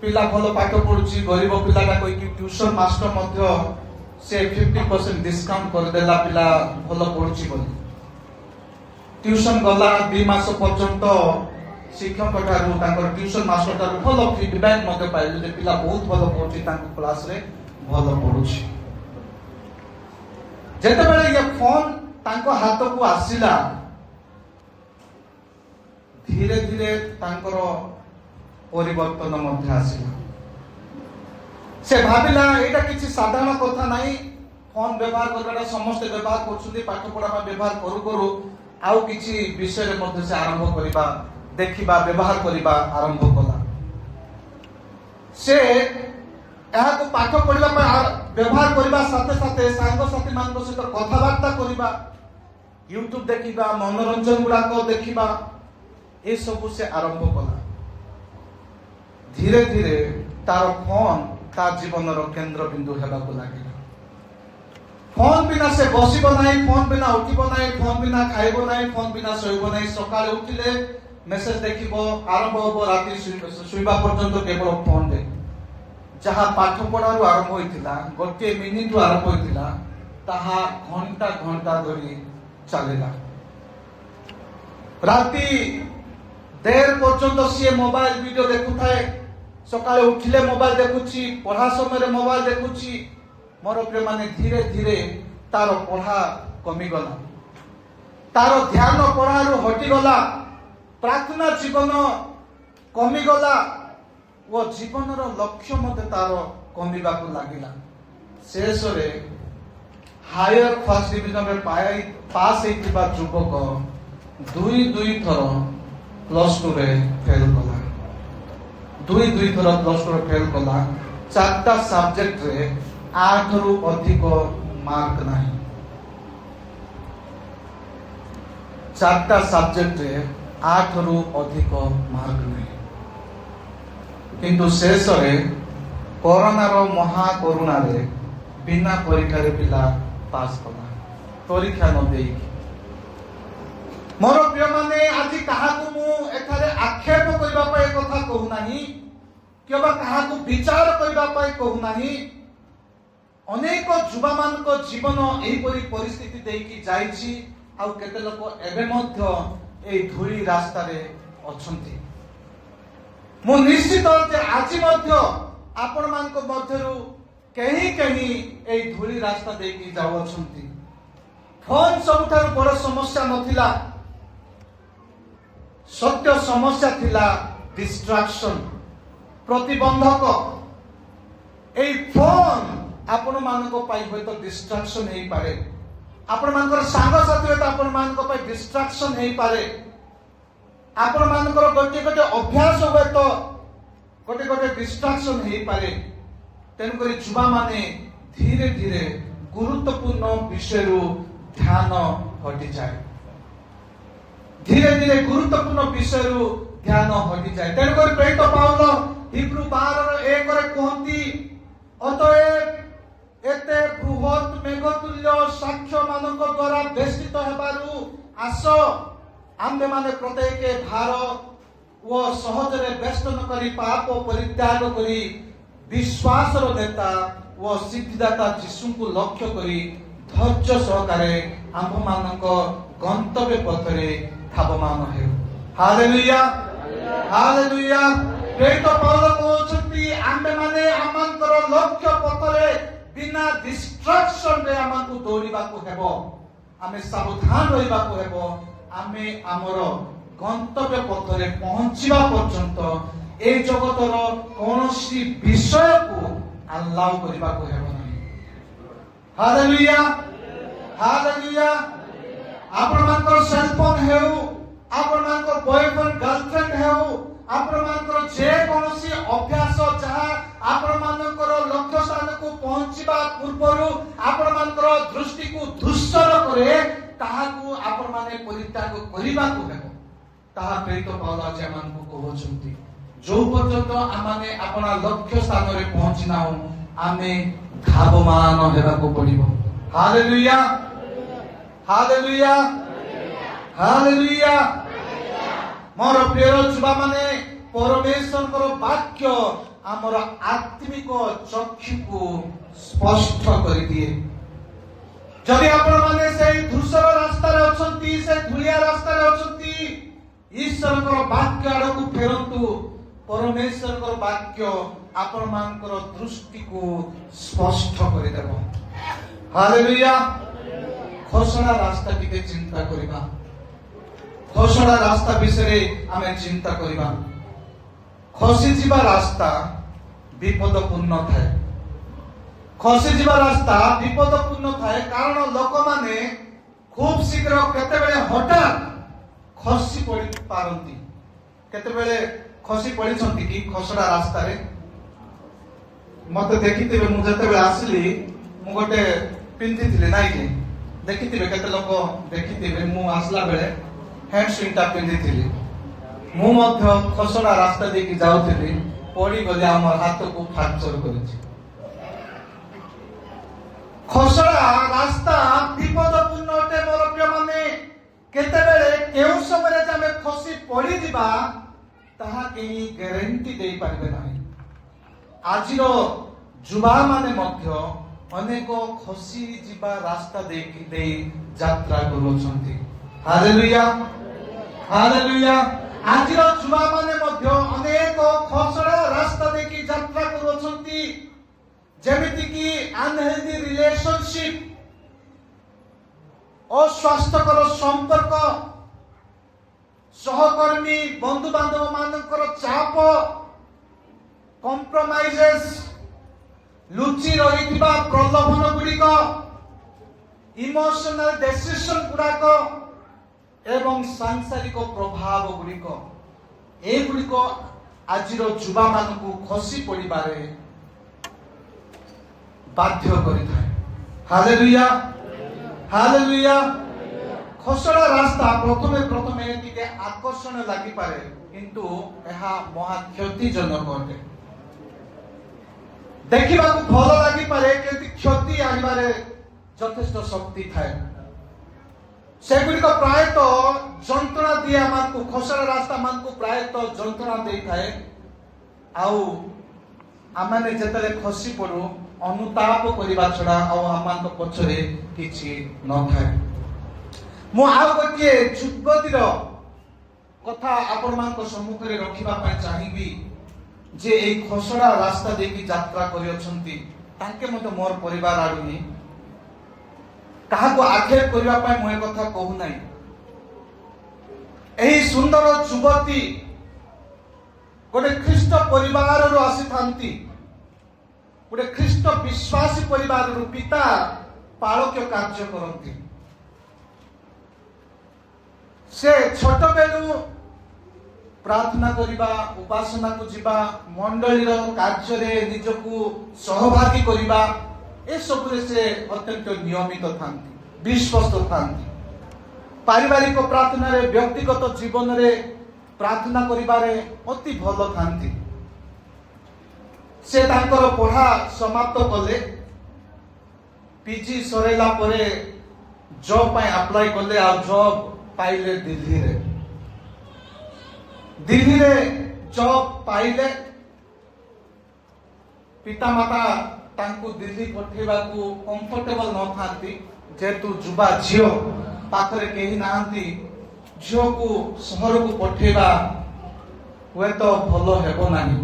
पिला भल पाठ पढ़ुची गरीब पिलाटा कहीकि ट्यूशन मास्टर मध्य से 50% डिस्काउंट कर देला पिला भल पढ़ुची बोली ट्यूशन गला 2 मास पर्यंत शिक्षक ठारू तांकर ट्यूशन मास्टर ठारू भल फीडबैक मते पाइलु जे पिला बहुत भल पढ़ुची तांको क्लास रे भल पढ़ुची जेते बेले ये फोन तांको हाथ को आसिला धीरे धीरे तांकर परिवर्तन मध्य आसिला से भाविला एटा किछि साधारण कथा नाही फोन व्यवहार करबा समस्त व्यवहार करछुदी पाठ पढ़ा व्यवहार करू करू आउ किछि विषय रे मध्य से आरंभ करिबा देखिबा व्यवहार करिबा आरंभ कला से एहा को पाठ पढ़िबा व्यवहार करिबा साथे साथे सांग साथी मानक सहित कथा वार्ता करिबा YouTube देखिबा मनोरंजन गुडा को देखिबा ए सब से आरंभ कला धीरे धीरे तार फोन ता जीवन रो केंद्र बिंदु हेबा को लागिला फोन बिना से बसिबो नाही फोन बिना उठिबो नाही फोन बिना खाइबो नाही फोन बिना सोइबो नाही सकाळे उठिले मेसेज देखिबो आरंभ होबो राति सुइबा पर्यंत केवल फोन दे जहा पाठ पढ़ारू आरंभ होइतिला गोटे मिनिट आरंभ होइतिला ताहा घंटा घंटा धरि चलेला राति देर पर्यंत सी मोबाइल वीडियो देखुथाए सकाळे उठिले मोबाइल देखुची पढ़ा समय मोबाइल देखुची मोर प्रिय माने धीरे धीरे तार पढ़ा कमी गला तार ध्यान पढ़ारू हटी गला प्रार्थना जीवन कमी गला वो जीवन रो लक्ष्य मते तार कमीबा को लागिला शेष रे हायर फर्स्ट डिवीजन रे पास हेतिबा युवक दुई थर +2 रे फेल कला दुई थर +2 रे फेल कला 4टा सब्जेक्ट रे 8 रु अधिक मार्क नाही 4टा सब्जेक्ट रे 8 रु अधिक मार्क नाही किंतु शेष रे कोरोना रो महा करुणा रे बिना परीक्षा रे पिला पास कला परीक्षा न देई मोर प्रिय माने आज कहा को मु एठारे आक्षेप करबा पय कथा कहू नाही केबा कहा को विचार करबा पय कहू नाही अनेक युवा मान को जीवन एही परि परिस्थिति देकी जाईची आ केते लोक एबे मध्य ए धूली रास्ता रे अछंती मु निश्चित जे आज मध्य आपण मान को मध्यरु कहीं कहीं ए धूली रास्ता देकी जाउ अछंती फोन सबठार बड़ समस्या नथिला सत्य समस्या थिला डिस्ट्रैक्शन प्रतिबंधक ए फोन आपण मान को पाई होय तो डिस्ट्रैक्शन हेई पारे आपण मान को संग साथी होय तो आपण मान को पाई डिस्ट्रैक्शन हेई पारे आपण मान को गोटे गोटे अभ्यास होय तो गोटे गोटे डिस्ट्रैक्शन हेई पारे तेन करी युवा माने धीरे धीरे गुरुत्वपूर्ण विषय रु ध्यान हटि जाए धीरे धीरे गुरुत्वपूर्ण विषय रु ध्यान हटि जाए तेन करी प्रेरित पाउल हिब्रू 12:1 रे कहंती अतएव एते बृहत मेघतुल्य साक्ष्य मानक द्वारा बेष्टित हेबारु आसो आम्बे माने प्रत्येक भार वो सहज रे बेष्टन करी पाप परित्याग करी विश्वास रो नेता वो सिद्धिदाता यीशु को लक्ष्य करी धैर्य सहकारे आम्भ मानक गंतव्य पथ रे धावमान हेउ हालेलुया हालेलुया प्रेरित पौल कहउछंती आम्बे माने आमानकर लक्ष्य पथ रे बिना डिस्ट्रैक्शन रे आमानकु दौड़ीबा को हेबो आमे सावधान रहिबा को हेबो आमे हमर गंतव्य पथ रे पहुंचीबा पर्यंत ए जगतर कोनोसी विषय को अलाउ करिबा को हेबो नाही हालेलुया हालेलुया आपण मानकर सेलफोन हेउ आपण मानकर बॉयफ्रेंड गर्लफ्रेंड हेउ आपण मानकर जे कोनोसी अभ्यास जहा आपण मानकर लक्ष्य स्थान को पहुंचीबा पूर्वरु आपण मानकर दृष्टि को दुष्टर करे ताहा को आपण माने परित्याग करिबा को हेबो ताहा प्रेरित पौल आज हमन को कहउछंती जो पर्यंत आमाने अपना लक्ष्य स्थान रे पहुंची ना हो आमे धावमान हेबा को पड़िबो हालेलुया हालेलुया हालेलुया मोर प्रिय युवा माने परमेश्वर को वाक्य आमर आत्मिक चक्षु को स्पष्ट कर दिए। जदि आपण माने से धूसर रास्ता रे अछंती, से धुलिया रास्ता रे अछंती, ईश्वर को वाक्य आड़कू फेरंतु। परमेश्वर को वाक्य आपण मानकर दृष्टि को स्पष्ट कर देबो। हालेलुया। खसड़ा रास्ता टिके चिंता करिबा। खसड़ा रास्ता विषय आमे चिंता करिबा। खसी जीवा रास्ता विपदपूर्ण थाए। खसी जीवा रास्ता विपदपूर्ण थाए कारण लोक माने खूब शीघ्र केतेबेले हठात खसी पड़ी पारंती। केतेबेले खसी पड़ीछंती कि खसड़ा रास्ता रे। मते देखिथिबे मु जतेबेले आसली मु गोटे पिंधिथिले नाइ के देखिथिबे केते लोक देखिथिबे मु आसला बेले हैंड स्विंगटा पिंधिथिले। मु मध्य खसड़ा रास्ता देखि जाउथिली पड़ी गले हमर हाथ को फ्रैक्चर करिछि। खसड़ा रास्ता विपदपूर्ण अटे मोर प्रिय माने। केतेबेले केउ समय जे हम खसी पड़ी दिबा ताहा केही ग्यारंटी देई पारबे नाही। आजिरो जुवा माने मध्य अनेक खसी जीवा रास्ता देई यात्रा करूछंती। Hallelujah hallelujah. आजिरो जुवा माने मध्य अनेक खसड़ा रास्ता देखि यात्रा करूछंती। जेमिति कि अनहेल्दी रिलेशनशिप, अस्वास्थ्यकर संपर्क, सहकर्मी बंधु बांधव मानकर चाप, कॉम्प्रोमाइजेस, लुचि रहिथिबा प्रलोभन गुड़िक, इमोशनल डिसीजन गुड़ाक एवं सांसारिक प्रभाव गुड़िक ए गुड़िक आजिर जुवा मानकु खसी पड़िबारे बाध्य करिथाय। Hallelujah hallelujah. खसड़ा रास्ता प्रथमे टिके आकर्षण लागि पारे किंतु एहा महा क्षतिजनक अटे। देखिबा को भल लागि पारे किंतु क्षति आनिबारे यथेष्ट शक्ति थाए। सेगुड़िक प्रायतः जंत्रणा दिए आमको खसड़ा रास्ता मानकु प्रायतः जंत्रणा देई थाए। आउ आमाने जेतले खसी पड़ू अनुताप करिबा छडा आउ आमानक पछरे किछि न थाए। मु आउ गोटे जुगतिर कथा आपण मानक सम्मुख रे रखिबा पय चाहिबी जे ए खसड़ा रास्ता देखि यात्रा करि अछंती तांके मते मोर परिवार आडुनी कहा को आखेर करिबा पय मोय कथा कहू नाही। एही सुंदर जुगती गोटे ख्रीष्ट परिवार रो आसी थांती। गोटे ख्रीष्ट विश्वासी परिवार रो पिता पालक्य कार्य करती। से छोट बेलू प्रार्थना करिबा, उपासना को जीवा, मंडलीर कार्य रे निजकू सहभागी करिबा ए सब से अत्यंत नियमित थांती, विश्वस्त थांती। पारिवारिक प्रार्थना रे, व्यक्तिगत जीवन रे प्रार्थना करिबारे अति भल थांती। से तांकर पढ़ा समाप्त कले, पीजी सरेला परे जॉब पाई अप्लाई कले आ जॉब पाइले दिल्ली रे। दिल्ली रे जॉब पाइले पिता माता तांकु दिल्ली पठेबा को कंफर्टेबल न थांती जेतु जुबा झियो पाखरे केही नांती। झियो को शहर को पठेबा हुए तो भलो हेबो नाही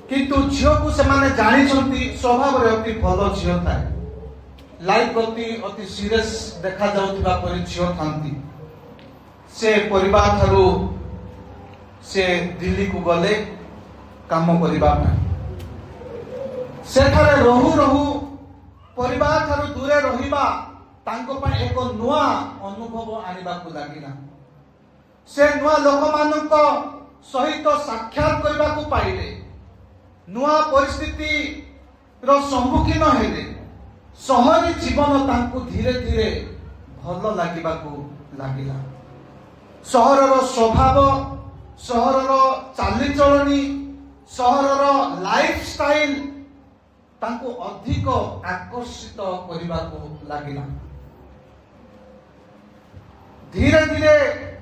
किंतु झियो को से माने जानि छंती स्वभाव रे अति भलो झियो थाए। लाइफ प्रति अति सीरियस देखा जाउथिबा परि झियो थांती। से परिवार थारु से दिल्ली को गले काम करिबा ପାଇଁ। सेठारे रहू रहू परिवार थारु दूरे रहिबा तांको ପାଇଁ एक नुआ अनुभव आनिबा को लागिला। से नुआ लोक मानक सहित साक्षात करबा को पाइले, नुआ परिस्थिति रो सम्मुखीन हेले। सहरी जीवन तांको धीरे धीरे भल लागिबा को लागिला। सहरर स्वभाव, सहरर चालीचलनी, सहरर लाइफस्टाइल तांको अधिक आकर्षित करबा को लागिला। धीरे धीरे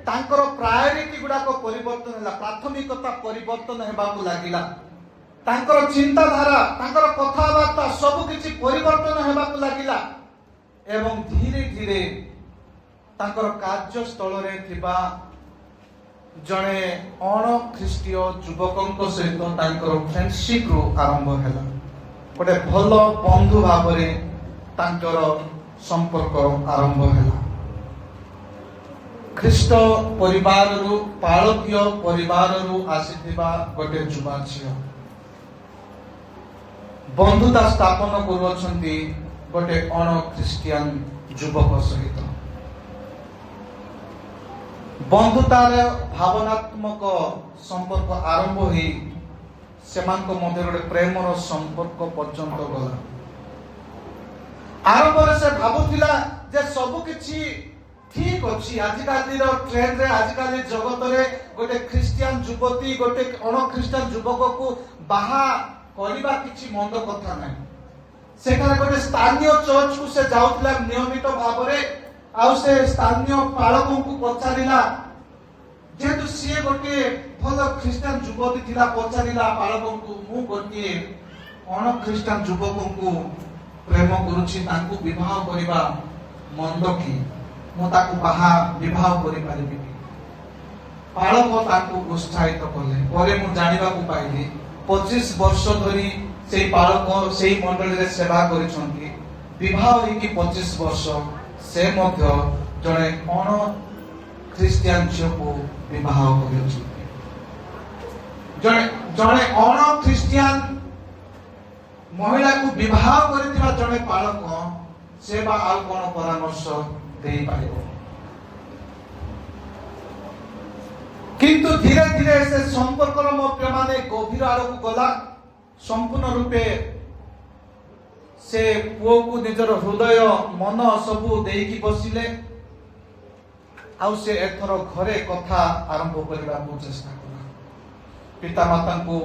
तांकर प्रायोरिटी गुडा को परिवर्तन होला, प्राथमिकता परिवर्तन हेबा को लागिला। तांकर चिंताधारा तांकर कथाबार्ता सब किछि परिवर्तन हेबाकु लागिला एवं धीरे धीरे तांकर कार्यस्थल रे थिबा जणे अण ख्रीष्टीय युवकंक सहित तांकर फ्रेंडशिप रु आरंभ हैला गोटे भल बंधु भाव में तांकर संपर्क आरंभ हैला ख्रीष्ट परिवार रु पाळकीय परिवार रु आसीथिबा गोटे युवा झियो बंधुता स्थापन करुछंती गोटे अण ख्रीस्टियन युवक सहित बंधुतार भावनात्मक संपर्क आरंभ होई सेमानक मध्य गोटे प्रेमर संपर्क पर्यंत गला आरंभ रे से भाबुथिला जे सब किछि ठीक अछि आजिकाली रो ट्रेंड रे आजिकाली जगत रे गोटे ख्रीस्टियन युवती गोटे अण ख्रीस्टियन युवक को बाहा करिबा किछि मंद कथा नै सेखाने गोटे स्थानीय चर्च को से जाउथिला नियमित भाव रे आउ से स्थानीय पालकों को पचारिला जेतु सी गोटे भल ख्रीस्टान युवती थिला पचारिला पालकों को मु गोटे अण ख्रीस्टान युवकों को प्रेम करूछि तांको विवाह करिबा मंद की मु ताको बाहा विवाह करि पारिबि पालक ताको उत्साहित कले परे मु जानिबा को पाइली 25 वर्ष धरी सेई पालक सेई मंडली रे सेवा करिसंती विवाह होई कि 25 वर्ष से मध्य जड़े अण ख्रीस्टियन झील को विवाह जड़े अण ख्रीस्टियन महिला को विवाह कर जड़े पालक से बा आउ कौन परामर्श दे पारिबो किंतु धीरे धीरे से संपर्क मध्य माने गभीर आड़ को गला संपूर्ण रूपे से पुओ को निजर हृदय मन सबू देकी बसिले आउ से एथर घरे कथा आरंभ करबा को चेष्टा कला पिता माता को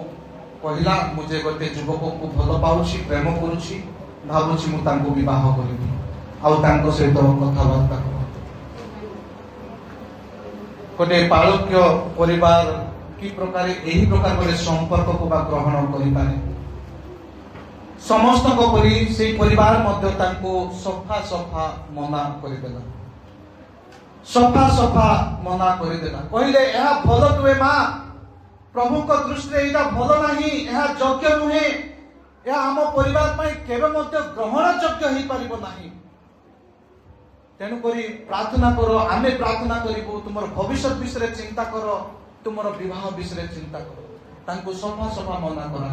कहला मुझे गोटे युवक को भल पाउछि प्रेम करूछि भाबुछि मु तांको विवाह करबी आउ तांको सहित कथाबार्ता कर गोटे पालक्य परिवार की प्रकार एही प्रकार गोटे संपर्क को बा ग्रहण करि पारे समस्त को परि से परिवार मध्य तांको सफा सफा मना करदेला सफा सफा मना करदेला कहले एहा भल नुहे मां प्रभु को दृष्टि रे एटा भल नाही एहा योग्य नुहे एहा हम परिवार पई केबे मध्य ग्रहण योग्य ही परिबो नाही तेनु करी प्रार्थना करो आमे प्रार्थना करिबो तुमर भविष्य विषय रे चिंता करो तुमर विवाह विषय रे चिंता करो तांको सफा सफा मना करा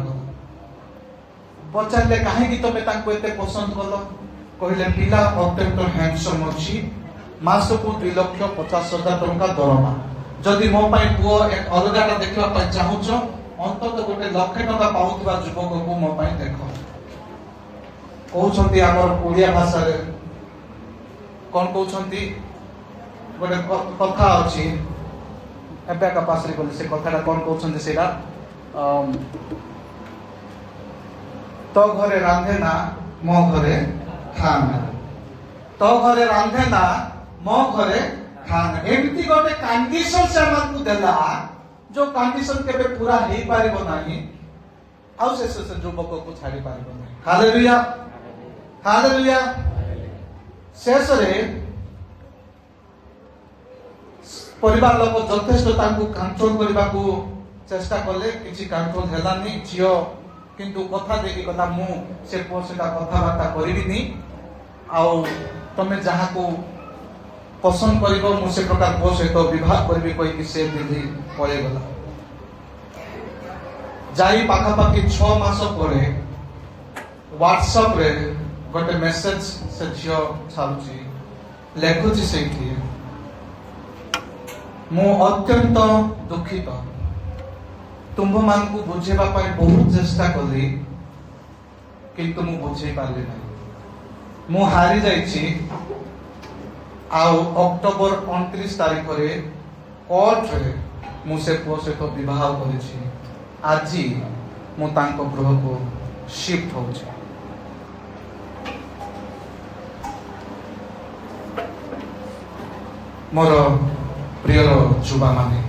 पचारे कहीं तुम एते पसंद कल कहले पिला अत्यंत हैंडसम अच्छी मास को 2,50,000 टंका दरमा जदि मो पाई पुओ एक अलगाटा देखा चाहूच अंतत गोटे 1,00,000 टंका पाउथबा युवक को मो पाई देख कहउछंती हमर ओडिया भाषा रे कोन कहउछंती गोटे कथा अछि एबे का पास रे बोले से कथाटा कोन कहउछंती सेरा तो घरे रांधे ना मो घरे खाना तो घरे रांधे ना मो घरे खाना एमती गोटे कंडीशन से हमकु देला जो कंडीशन केबे पूरा हेई पारिबो नाही आउ से युवक को छाड़ी पारिबो नाही हालेलुया हालेलुया शेष रे परिवार लोक यथेष्ट तांकु कंट्रोल करबा को चेष्टा करले किछि कंट्रोल हेलानी झियो किंतु कथा देखी कथा मु से पोसेटा कथाबार्ता करिबिनी आउ तमे जहा को पसंद करिबो मु से प्रकार पो सहित विवाह करबी कोई कि से दिल्ली पळे गला जाई पाखा पाखी 6 मास परे व्हाट्सएप रे गोटे मेसेज से झियो छाउची लेखुची सेठी मु अत्यंत दुखित तुम्भ मान को बुझेबा पाई बहुत चेष्टा कली किंतु मु बुझे पारली नाही मु हारी जाईची आउ अक्टोबर 29 तारीख रे कोर्ट रे मु से पुओ से तो विवाह करिछि आजी मु तांको गृह को शिफ्ट होउछि मोर प्रिय युवा माने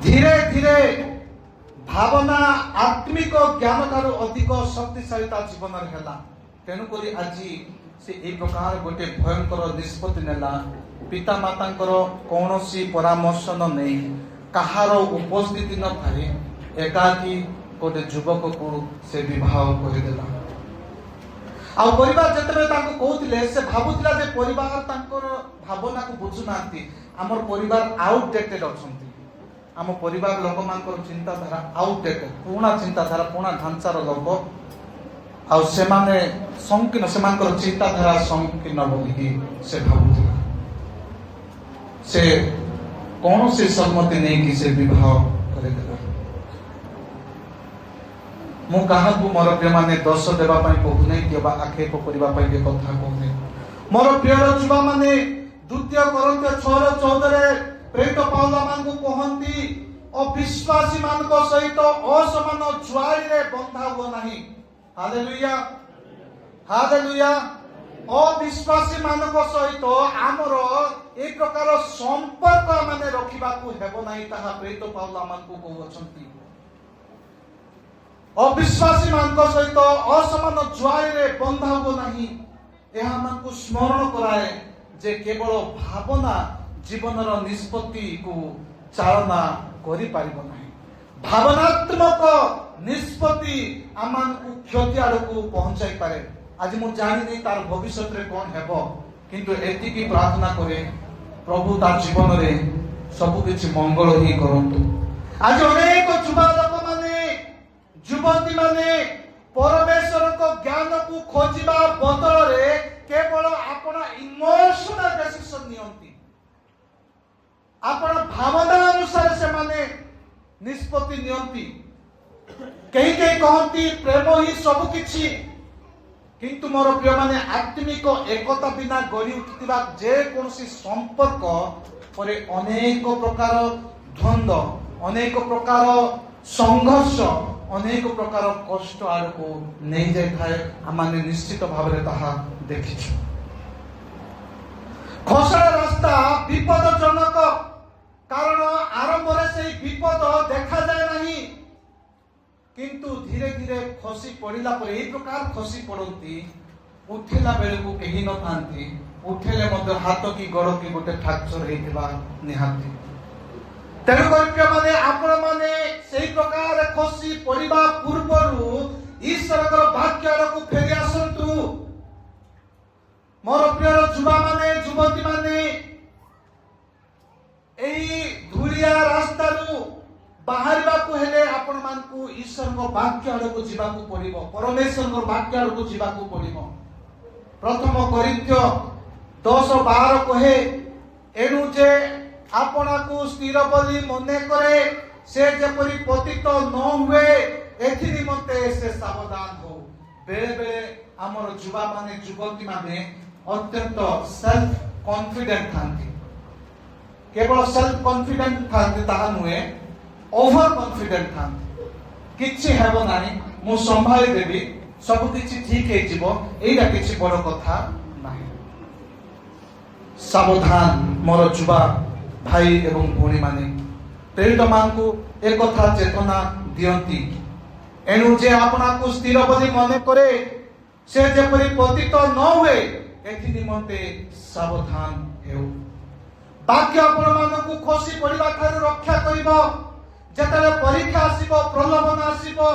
धीरे धीरे भावना आत्मिक ज्ञान ठारू अधिक शक्तिशालीता जीवन है। तेणुक आज से एक प्रकार गोटे भयंकर निष्पत्ति नेला। पिता माता कौन परामर्श नहीं, कहार उपस्थिति न थाए एकाकी गोटे युवक को से विवाह करदेला। आ परिवार जिते कहते से भावुला परिवार भावना को बुझुना आमर परिवार आउटडेटेड अच्छा। आम परिवार लोक मान चिंताधारा आउटडेटेड, पुराना चिंताधारा पुराना ढांचार लोक आने संकीर्ण से चिंताधारा संकीर्ण बोली से भावुला। से कौन से सम्मति नहीं कि से विवाह करदेला। मु कहा मोर प्रिय माने दोष देवाई कहूनी कि आक्षेप करने कथा कहूनी। मोर प्रिय युवा माने 2 कोरिन्थियो 6:14 प्रेरित पौल मानकु कहंती अविश्वासी मानक सहित असमान जुआरी रे बंधा हुआ नहीं। Hallelujah hallelujah. अविश्वासी मानक सहित आमर एक प्रकार संपर्क माने रखिबा को हेबो नाही ताहा प्रेरित पौल मानकु कहउछंती। अविश्वासी मानक सहित असमान जुआरी रे बंधा हुआ नहीं। यह मानकु स्मरण कराए जे केवल भावना जीवनर निष्पत्ति को चालना करि पारिबो नाही। भावनात्मक निष्पत्ति आमानकु क्षति आड़कू पहुंचाई पारे। आज मु जानि नहीं तार भविष्य रे कोन हेबो, किंतु एतिकी प्रार्थना करे प्रभु तार जीवन रे सब किछि मंगल ही करंतु। आज अनेक युवा लोक माने युवती माने परमेश्वर को ज्ञान को खोजिबा बदल रे केवल आपण इमोशनल डिसीजन नियंती। आपण भावना अनुसार से माने निष्पत्ति नियंती। कहीं कहीं कहती प्रेम ही सब किछि, किंतु मोर प्रिय माने आत्मिक एकता बिना गढ़ी उठिथिबा जे कोनसी संपर्क परे अनेक प्रकार द्वंद्व, अनेक प्रकार संघर्ष, अनेक प्रकार कष्ट आड़को नहीं जाए थाए। आमाने निश्चित भाव में ताहा देखिछु। खसड़ा रास्ता विपदजनक, कारण आरंभ से विपद देखा जाए नहीं, किंतु धीरे धीरे खसी पड़िला पर एक प्रकार खसी पड़ती। उठिला बेले को कहीं न थांती, उठेले मध्य हाथ की गोड़ की गोटे फ्रैक्चर हेतिबा निहाती। तेणु कर माने आपण माने सेही प्रकार खसी पड़िबा पूर्वरु ईश्वरकर वाक्य को फेरी आसंतु। मोर प्रिय युवा माने युवती माने एही धुलिया रास्ता रु बाहरबा को हेले आपण मान को ईश्वर को वाक्य आड़ को जीवा को पड़िबो, परमेश्वर को वाक्य आड़ को जीवा को पड़िबो। प्रथम कोरिन्थियो 10:12 कहे एनु जे आपना को स्थिर बोली मने करे से जेपरि पतित न हुए एथि निमंते से सावधान हो। बेले बेले हमर युवा माने युवती माने अत्यंत सेल्फ कॉन्फिडेंट थांती। केवल सेल्फ कॉन्फिडेंट थांती ताहा नुए, ओवर कॉन्फिडेंट थांती। किछि हेबो नाही, मु संभाली देबी, सब किछि ठीक हे जिवो, एइटा किछि बड़ कथा नाही। सावधान मोर युवा भाई एवं भौणी माने प्रेरित मान को एक कथा चेतना दियंती। एनु जे आपना को स्थिर बोली मने करे से जेपरि पतित न हुए एथि निमंते सावधान हेउ। वाक्य आपण मान को खोसी पड़िबा ठारू रक्षा करिबो। जेतले परीक्षा आसीबो, प्रलोभन आसीबो,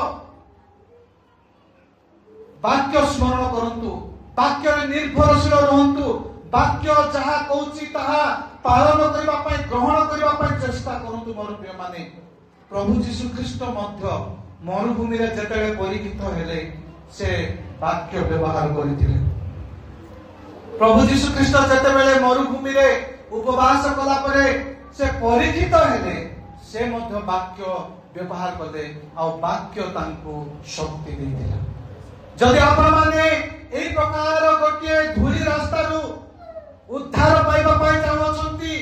वाक्य स्मरण करंतु, वाक्य रे निर्भरशील रहंतु। वाक्य जहा कहूची ताहा पालन करिबा पय, ग्रहण करिबा पय चेष्टा करंतु। मोर प्रिय माने प्रभु यीशु ख्रीष्ट मध्य मरुभूमि रे जेतले परीक्षित हेले से वाक्य व्यवहार करिथिले। प्रभु यीशु ख्रीष्ट जेतेबेले मरुभूमि रे उपवास कला परे से परीक्षित हेले से मध्य वाक्य व्यवहार कले आ वाक्य तांको शक्ति देथिला। जदि आपण माने एई प्रकार गोटे धूली रास्ता रु उद्धार पाइबा पाइ चाहछंती,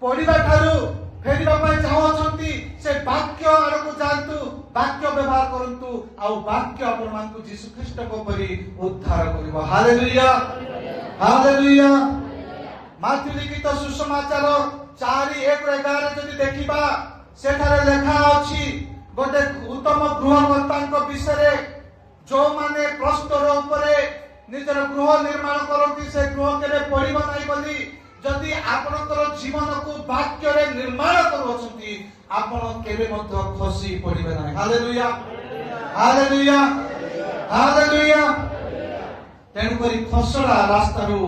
पढिबा ठारू फेरिबा पाइ चाहछंती, से वाक्य आड़को जानतु, वाक्य व्यवहार करंतु आ वाक्य आपण मानकु यीशु ख्रीष्ट को परि उद्धार करिवो। Hallelujah hallelujah. माथि लिखित सुसमाचार 4:1-11 जदि देखिबा सेठारे लेखा अछि, गोटे उत्तम गृहकर्ता विषय जो माने प्रस्तर उपरे निजर गृह निर्माण करती से गृह के पड़ब नहीं बोली जदि आपणकर जीवन को वाक्य रे निर्माण करूछंती आपण केबे मध्य खसी पड़िबे नाही। Hallelujah hallelujah hallelujah. तेणु करी खसड़ा रास्ता रो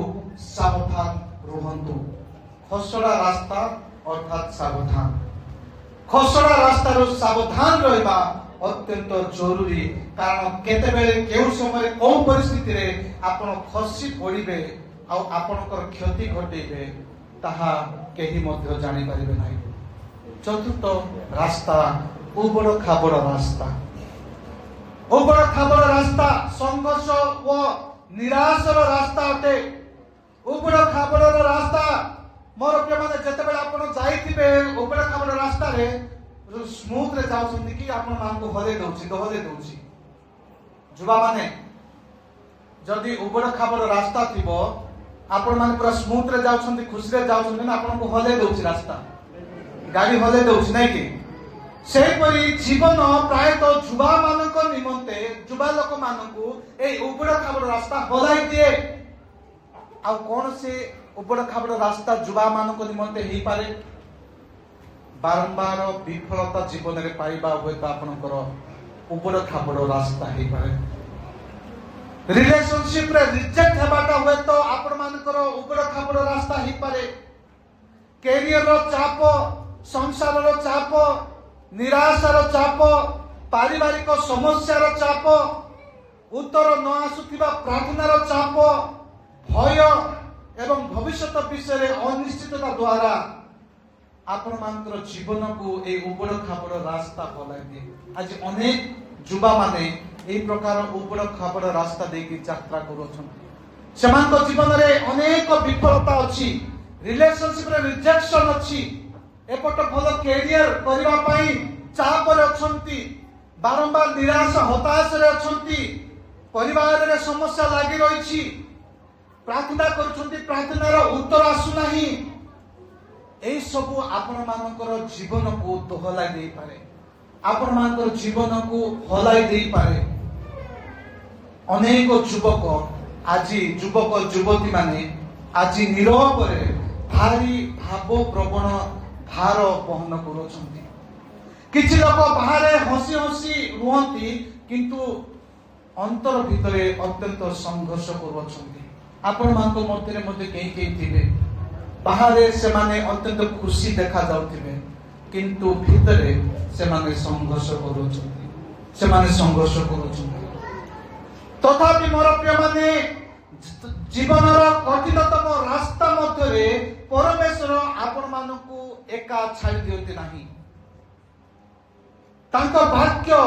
सावधान रुहंतु। खसड़ा रास्ता अर्थात सावधान, खसड़ा रास्ता रो सावधान रहबा अत्यंत जरूरी। कारण केतेबेले केउ समय को परिस्थिति रे आपण खसी पड़िबे आ आपणकर क्षति घटेबे ताहा केही मध्य जानि परिबे नाही। चतुर्थ रास्ता उबड़ खाबड़ रास्ता। उबड़ खाबड़ रास्ता संघर्ष व निराशार रास्ता अटे। उबड़ खाबड़ रास्ता मोर प्रिय माने जेतेबेले आपण जाइथिबे उबड़ खाबड़ रास्ता रे स्मूथ रे जाउछंती कि आपण मान को हले दउछि। जुवा माने जदि उबड़ खाबड़ रास्ता थिबो आपण माने पूरा स्मूथ रे जाउछंती खुशी रे जाउछंती ना आपण को हले दउछि रास्ता गाड़ी हले दउछि नै कि सेही परि जीवन प्राय तो जुवा मानक निमंते जुवा लोक मानकू ए उबड़ खाबड़ रास्ता हलाई दिए। आ कोन से उबड़ खाबड़ रास्ता जुवा मानक निमंते हेई पारे बारंबार विफलता जीवन रे पाइबा होय त आपनकर उबड़ खाबड़ रास्ता हेई पारे। रिलेशनशिप रे रिजेक्ट हेबाटा होय तो आपण मानकर उबड़ खाबड़ रास्ता हेई पारे। कैरियर रो चाप, संसार रो चाप, निराशार चाप, पारिवारिक समस्यार चाप, उत्तर न आसुथिबा प्रार्थनार चाप, भय एवं भविष्यत विषय अनिश्चितता द्वारा आपण मानकर जीवन को ए उबड़ खाबड़ रास्ता भलाई दिए। आज अनेक युवा माने ए प्रकार उबड़ खाबड़ रास्ता देकी यात्रा करूछन। सेमानक जीवन रे अनेक विफलता अछि, रिलेशनशिप रे रिजेक्शन अछि, एपट भल कैरियर करबा पई चाप रे अछंती, बारंबार निराशा हताश रे अछंती, परिवार रे समस्या लागि रहिछि, प्रार्थना करूछंती प्रार्थनार उत्तर आसु नाही। एई सब आपण मानकर जीवन को दोहलाई देई पारे, आपण मानकर जीवन को हलाई देई पारे। अनेक युवक आज युवक युवती माने आज नीरव रे भारी भाव प्रवण भार बहन करूछंती। किछि लोक बाहरे हसी हसी रुहंती किंतु अंतर भितरे अत्यंत संघर्ष करूछंती। आपण मानक मध्य मध्य केही थिबे बाहरे से माने अत्यंत खुशी देखा जाउथिबे किंतु भितरे से माने संघर्ष करूछंती, से माने संघर्ष करूछंती। तथापि मोर प्रिय माने जीवनर कठिनतम रास्ता मध्य परमेश्वर आपण मानकू एका छाड़ी दियंती नाही। तांको वाक्य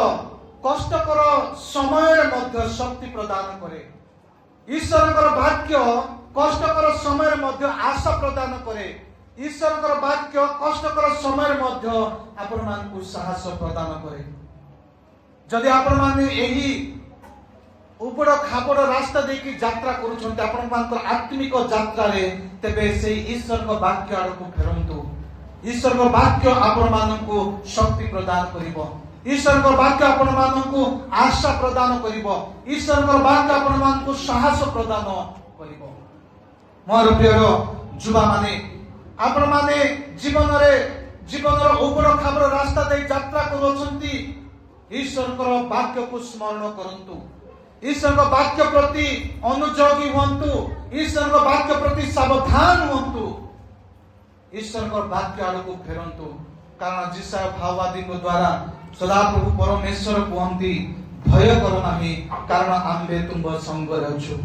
कष्टकर समय मध्य शक्ति प्रदान करे। ईश्वरकर वाक्य कष्टकर समय मध्य आशा प्रदान करे। ईश्वरकर वाक्य कष्टकर समय मध्य आपण मानकू साहस प्रदान करे। जदि आपण माने एही उबड़ खाबड़ रास्ता देखि यात्रा करूछन्ते आपण मानकर आत्मिक यात्रा रे तेबे से ईश्वर को वाक्य आड़को फेरंतु। ईश्वर को वाक्य आपण मानकू शक्ति प्रदान करिवो। ईश्वर को वाक्य आपण मानकू आशा प्रदान करिवो। ईश्वर को वाक्य आपण मानकू साहस प्रदान करिवो। मोर प्रिय युवा माने आपण माने जीवनर उबड़ खाबड़ रास्ता दे यात्रा करूछन्ती। ईश्वर को वाक्य को स्मरण करंतु। ईश्वर को वाक्य प्रति अनुयोगी हुंतु। ईश्वर को वाक्य प्रति सावधान हुंतु। ईश्वर को वाक्य आड़को फेरंतु। कारण जिसा भाववादी को द्वारा सदाप्रभु परमेश्वर कहती भय करो नाही कारण आम्बे तुम संग रहछु।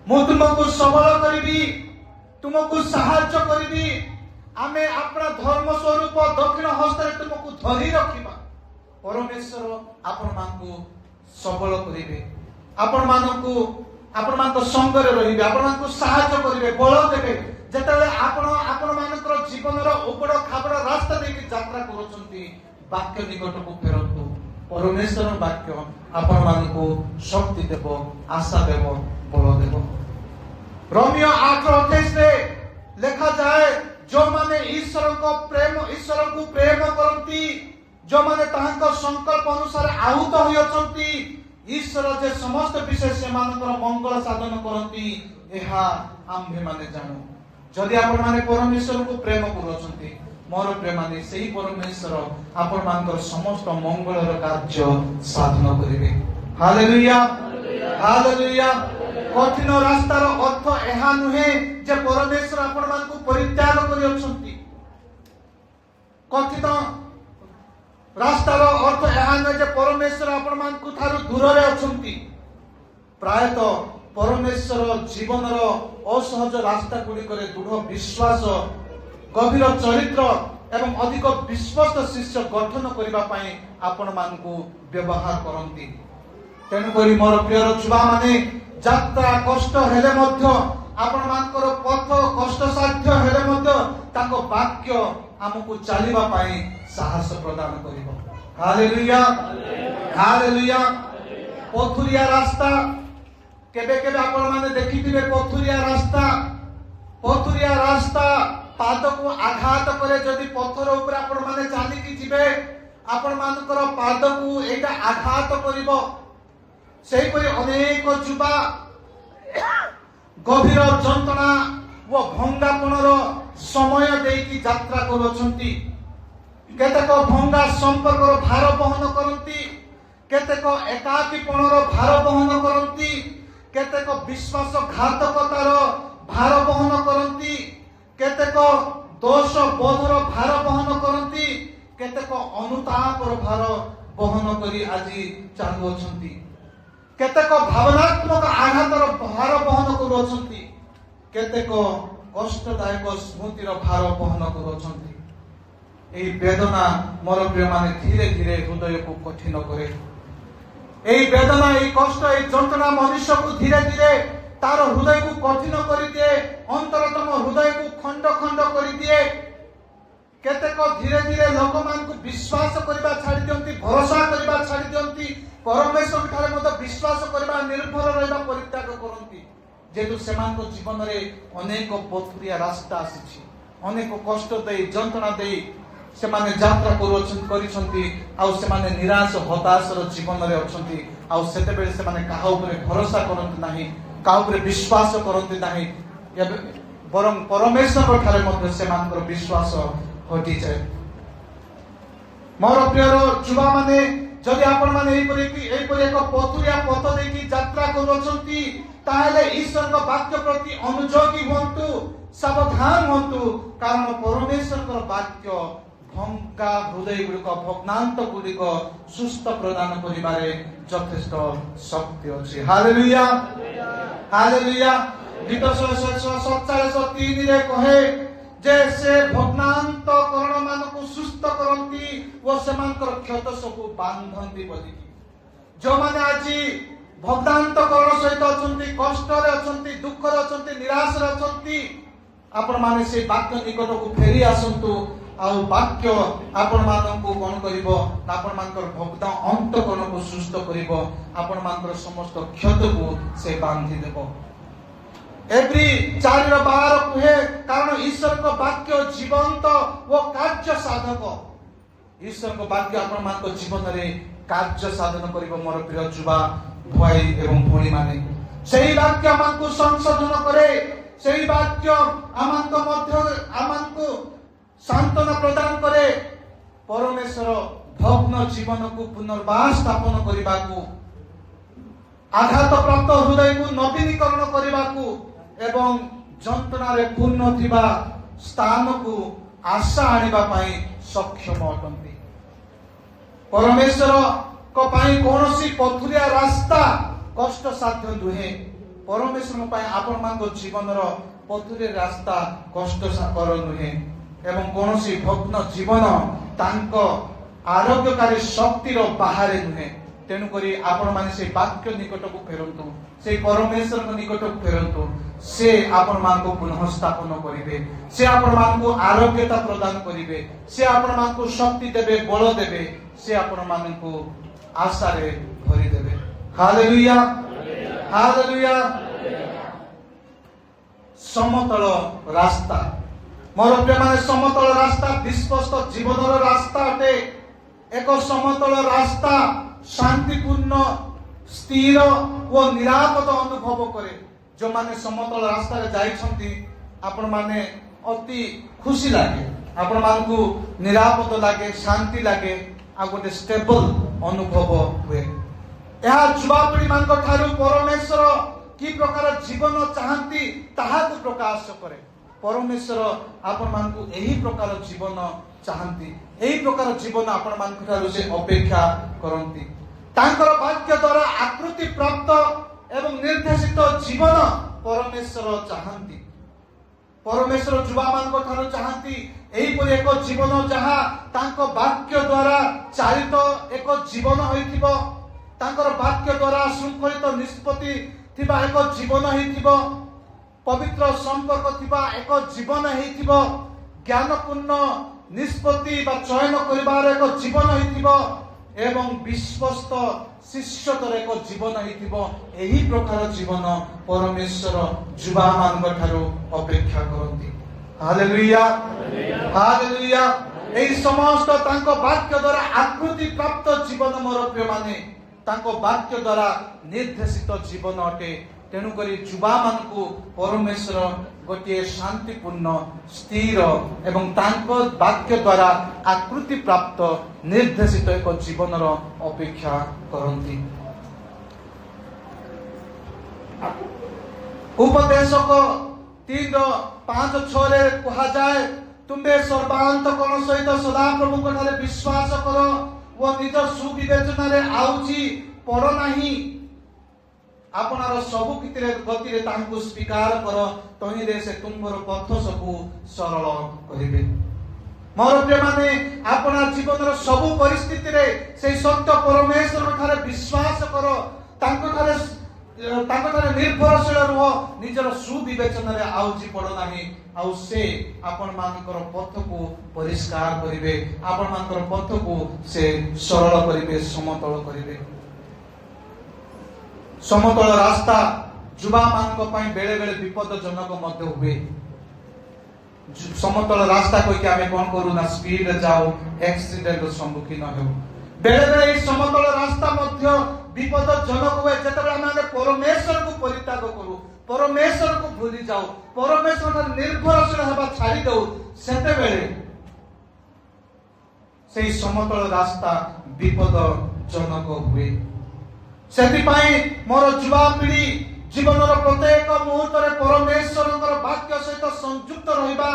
मु तुमको सबल करिबी, तुमको सहायता करिबी। आमे अपना धर्म स्वरूप दक्षिण हस्ते तुमको धरि रखिबा। परमेश्वर आपण मानकू सबल करिबे, आपण मानक संग रे रहिबे, आपण मानक सहायता करिबे, बल देबे। जेतेबेले आपण मानकर जीवनर उबड़ खाबड़ रास्ता देकी यात्रा करूछंती वाक्य निकट को फेरंतु। परमेश्वर वाक्य आपण मानकू शक्ति देबो, आशा देबो, बल देबो। रोमियो 8:28 रे लिखा जाए जो माने ईश्वर को प्रेम करती जो माने ताहांको संकल्प अनुसार आहुत होई अछंती ईश्वर जे समस्त विषय से मानकर मंगल साधन करंती एहा आम्भे माने जानु। जदि आपण माने परमेश्वर को प्रेम करूछंती मोर प्रेमानी सेही परमेश्वर आपण मानकर समस्त मंगलर कार्य साधन करिवे। Hallelujah hallelujah. कठिन रास्तार अर्थ एहा नुहे जे परमेश्वर आपण मान को परित्याग करि अछंती। कठिन रास्तार अर्थ एहा नुहे जे परमेश्वर आपण मान को थारु दूर रे अछंती। प्रायतः परमेश्वर जीवनर असहज रास्ता गुडी करे दृढ़ विश्वास गभीर चरित्र एवं अधिक विश्वस्त शिष्य गठन करबा पई आपण मान को व्यवहार करंती। तेनु करी मोर प्रिय छुआ माने यात्रा कष्ट हेले मध्य आपण मानकर पथ कष्ट साध्य हेले मध्य ताको वाक्य हमकु चलिबा पई साहस प्रदान करिवो। Hallelujah hallelujah. पथुरिया रास्ता केबे केबे आपण माने देखिथिबे। पथुरिया रास्ता पाद को आघात करे जदि पत्थर ऊपर आपण माने चाली की जिबे आपण मानकर पाद को एटा आघात करिवो। सेही परि अनेक जुबा गभीर जंत्रणा व भंगापणर समय देकी यात्रा करूछंती। केतेक भंगा संपर्कर भार बहन करंती, केतेक एकाकीपणर भार बहन करंती, केतेक विश्वासघातकतार भार बहन करंती, केतेक दोष बोधर भार बहन करंती, केतेक अनुतापर भार बहन करी आजि चालुछंती, केतेक भावनात्मक आघातर भार बहन करूछंती, केतेक कष्टदायक स्मृतिर भार बहन करूछंती। एई वेदना मोर प्रिय माने धीरे धीरे हृदय को कठिन करे। एई वेदना एई कष्ट एई जंत्रणा मनुष्य को धीरे धीरे तार हृदय को कठिन करि दिए, अंतरतम हृदय को खंड खंड करि दिए। केतेक धीरे धीरे लोक मान को विश्वास करबा छाडी दियंती, भरोसा करबा छाडी दियंती, परमेश्वर ठारे मत विश्वास करबा निर्भर रहबा परित्याग करंती। जेतु सेमान को जीवन रे अनेक पथुरिया रास्ता आसीछि, अनेक कष्ट देई जंत्रणा देई सेमाने यात्रा करिसंती, आउ सेमाने निराश हताशर जीवन रे अछंती। आउ सेते बेले सेमाने काहा ऊपर भरोसा करंती नाही, काहा ऊपर विश्वास करंती नाही, बरं परमेश्वर ठारे मध्ये सेमानकर विश्वास हटि जाय। मोर प्रिय जुवा माने जदि आपण माने एपरि एक पथुरिया पथ देकी यात्रा करूछंती ताहेले ईश्वर को वाक्य प्रति अनुयोगी हुंतु, सावधान हुंतु, कारण परमेश्वर वाक्य भंगा हृदय गुड़िक भग्नांत गुड़िक सुस्थ प्रदान करिबारे यथेष्ट शक्ति अछि। Hallelujah hallelujah. गीत 47:3 रे कहे जे से भग्नांत करण मानको सुस्थ करंती व सेमानकर क्षत सब बांधंती बोली। जो माने आजि भग्नांत करण सहित अछंती, कष्ट रे अछंती, दुख रे अछंती, निराश रे अछंती, आपण माने से वाक्य निकट को फेरी आसंतु। आउ वाक्य आपण माननको कोन करिवो, आपण मानकर भक्त अंतकरण को सुस्थ करिवो, आपण मानकर समस्त क्षत को से बांधी देबो। एवरी 4:12 कहे कारण ईश्वर को वाक्य जीवंत व कार्य साधक। ईश्वर को वाक्य आपण मानको जीवन रे कार्य साधन करिवो। मोर प्रिय जुवा भाई एवं भोली माने सेही वाक्य हमको संशोधन करे, सेही वाक्य हमको मध्य हमको सांत्वना प्रदान करे। परमेश्वर भग्न जीवन को पुनर्वास स्थापन करिबाकू, आघात प्राप्त हृदय को नवीनीकरण करिबाकू एवं जंत्रणा रे पूर्ण थिबा स्थान को आशा आनिबा पई सक्षम अटंती। परमेश्वर को पई कोनोसी पथुरिया रास्ता कष्ट साध्य दुहे। परमेश्वर पई आपण मानको जीवन रो पथुरिया रास्ता कष्ट साकर नुहे एवं कोनोसी भग्न जीवन तांको आरोग्यकारी शक्तिर बाहरे नुहे। तेणु करी आपण माने से वाक्य निकट को फेरंतु, से परमेश्वर को निकट को फेरंतु, से आपण मान को पुनः स्थापन करिवे, से आपण मान को आरोग्यता प्रदान करिवे, से आपण मान को शक्ति देबे, बल देबे, से आपण मान को आशा रे भरि देबे। Hallelujah hallelujah. समतल रास्ता मोर प्रिय माने समतल रास्ता विस्पष्ट जीवनर रास्ता अटे एक समतल रास्ता शांतिपूर्ण स्थिर और निरापद अनुभव करे। जो माने समतल रास्ता रे जाइछंती आपण माने अति खुशी लागे, आपण मानकु निरापद लागे, शांति लागे, आ गोटे स्टेबल अनुभव हुए। यह युवापीढ़ी मान ठारू परमेश्वर कि प्रकार जीवन चाहती ताहाकु प्रकाश करे। परमेश्वर आपण मानकु एही प्रकार जीवन चाहती, एही प्रकार जीवन आपण मान ठारू से अपेक्षा करंती। तांकर वाक्य द्वारा आकृति प्राप्त एवं निर्देशित जीवन परमेश्वर चाहती। परमेश्वर युवा मान ठारू चाहती एही परि एक जीवन जहा तांको वाक्य द्वारा चालित एक जीवन होइथिबो, तांकर वाक्य द्वारा शृंखलित निष्पत्ति थिबा एक जीवन होइथिबो, पवित्र संपर्क थिबा एक जीवन होइथिबो, ज्ञानपूर्ण निष्पत्ति बा चयन करिबार एक जीवन होइथिबो एवं विश्वस्त शिष्यतर एक जीवन होइथिबो। एही प्रकार जीवन परमेश्वर युवा मान ठारू अपेक्षा करंती। Hallelujah hallelujah. एही समस्त तांको वाक्य द्वारा आकृति प्राप्त जीवन मोर प्रिय माने तांको वाक्य द्वारा निर्देशित जीवन अटे। तेणु करी युवा मानकु परमेश्वर गोटे शांतिपूर्ण स्थिर एवं तांको वाक्य द्वारा आकृति प्राप्त निर्देशित एक जीवन अपेक्षा करंती। उपदेशक 3:5-6 रे कहा जाए, तुम्बे सर्वांतकरण सहित सदा प्रभु ठारे विश्वास कर वो निज सुविवेचना रे आउची पड़ नाही, आपनार सबु कितिरे गतिरे तांकु स्वीकार कर, तहिरे से तुमर पथ सबु सरल करिवे। मोर प्रिय माने आपना जीवनर सबु परिस्थिति रे से सत्य परमेश्वर ठारे विश्वास कर, तांको ठारे निर्भरशील रहो, निजर सुविवेचना रे आउची पड़ नाही, आउ से आपण मानकर पथ को परिष्कार करिवे, आपण मानकर पथ को से सरल करिवे, समतल करिवे। समतल रास्ता युवा मानक पई बेले बेले विपदजनक मध्य हुए। समतल रास्ता कोई के आमे कोन करू ना स्पीड जाओ, एक्सीडेंट रो सम्मुखीन हो। बेले बेले समतल रास्ता मध्य विपदजनक हुए जेतबे आमे परमेश्वर को परित्याग करू, परमेश्वर को भूली जाओ, परमेश्वर पर निर्भरशील हेबा छाड़ी दउ, सेते बेले सेही समतल रास्ता विपदजनक हुए। सेतिपाई मोर युवा पीढ़ी जीवनर प्रत्येक मुहूर्त रे परमेश्वर वाक्य सहित संयुक्त रहिबा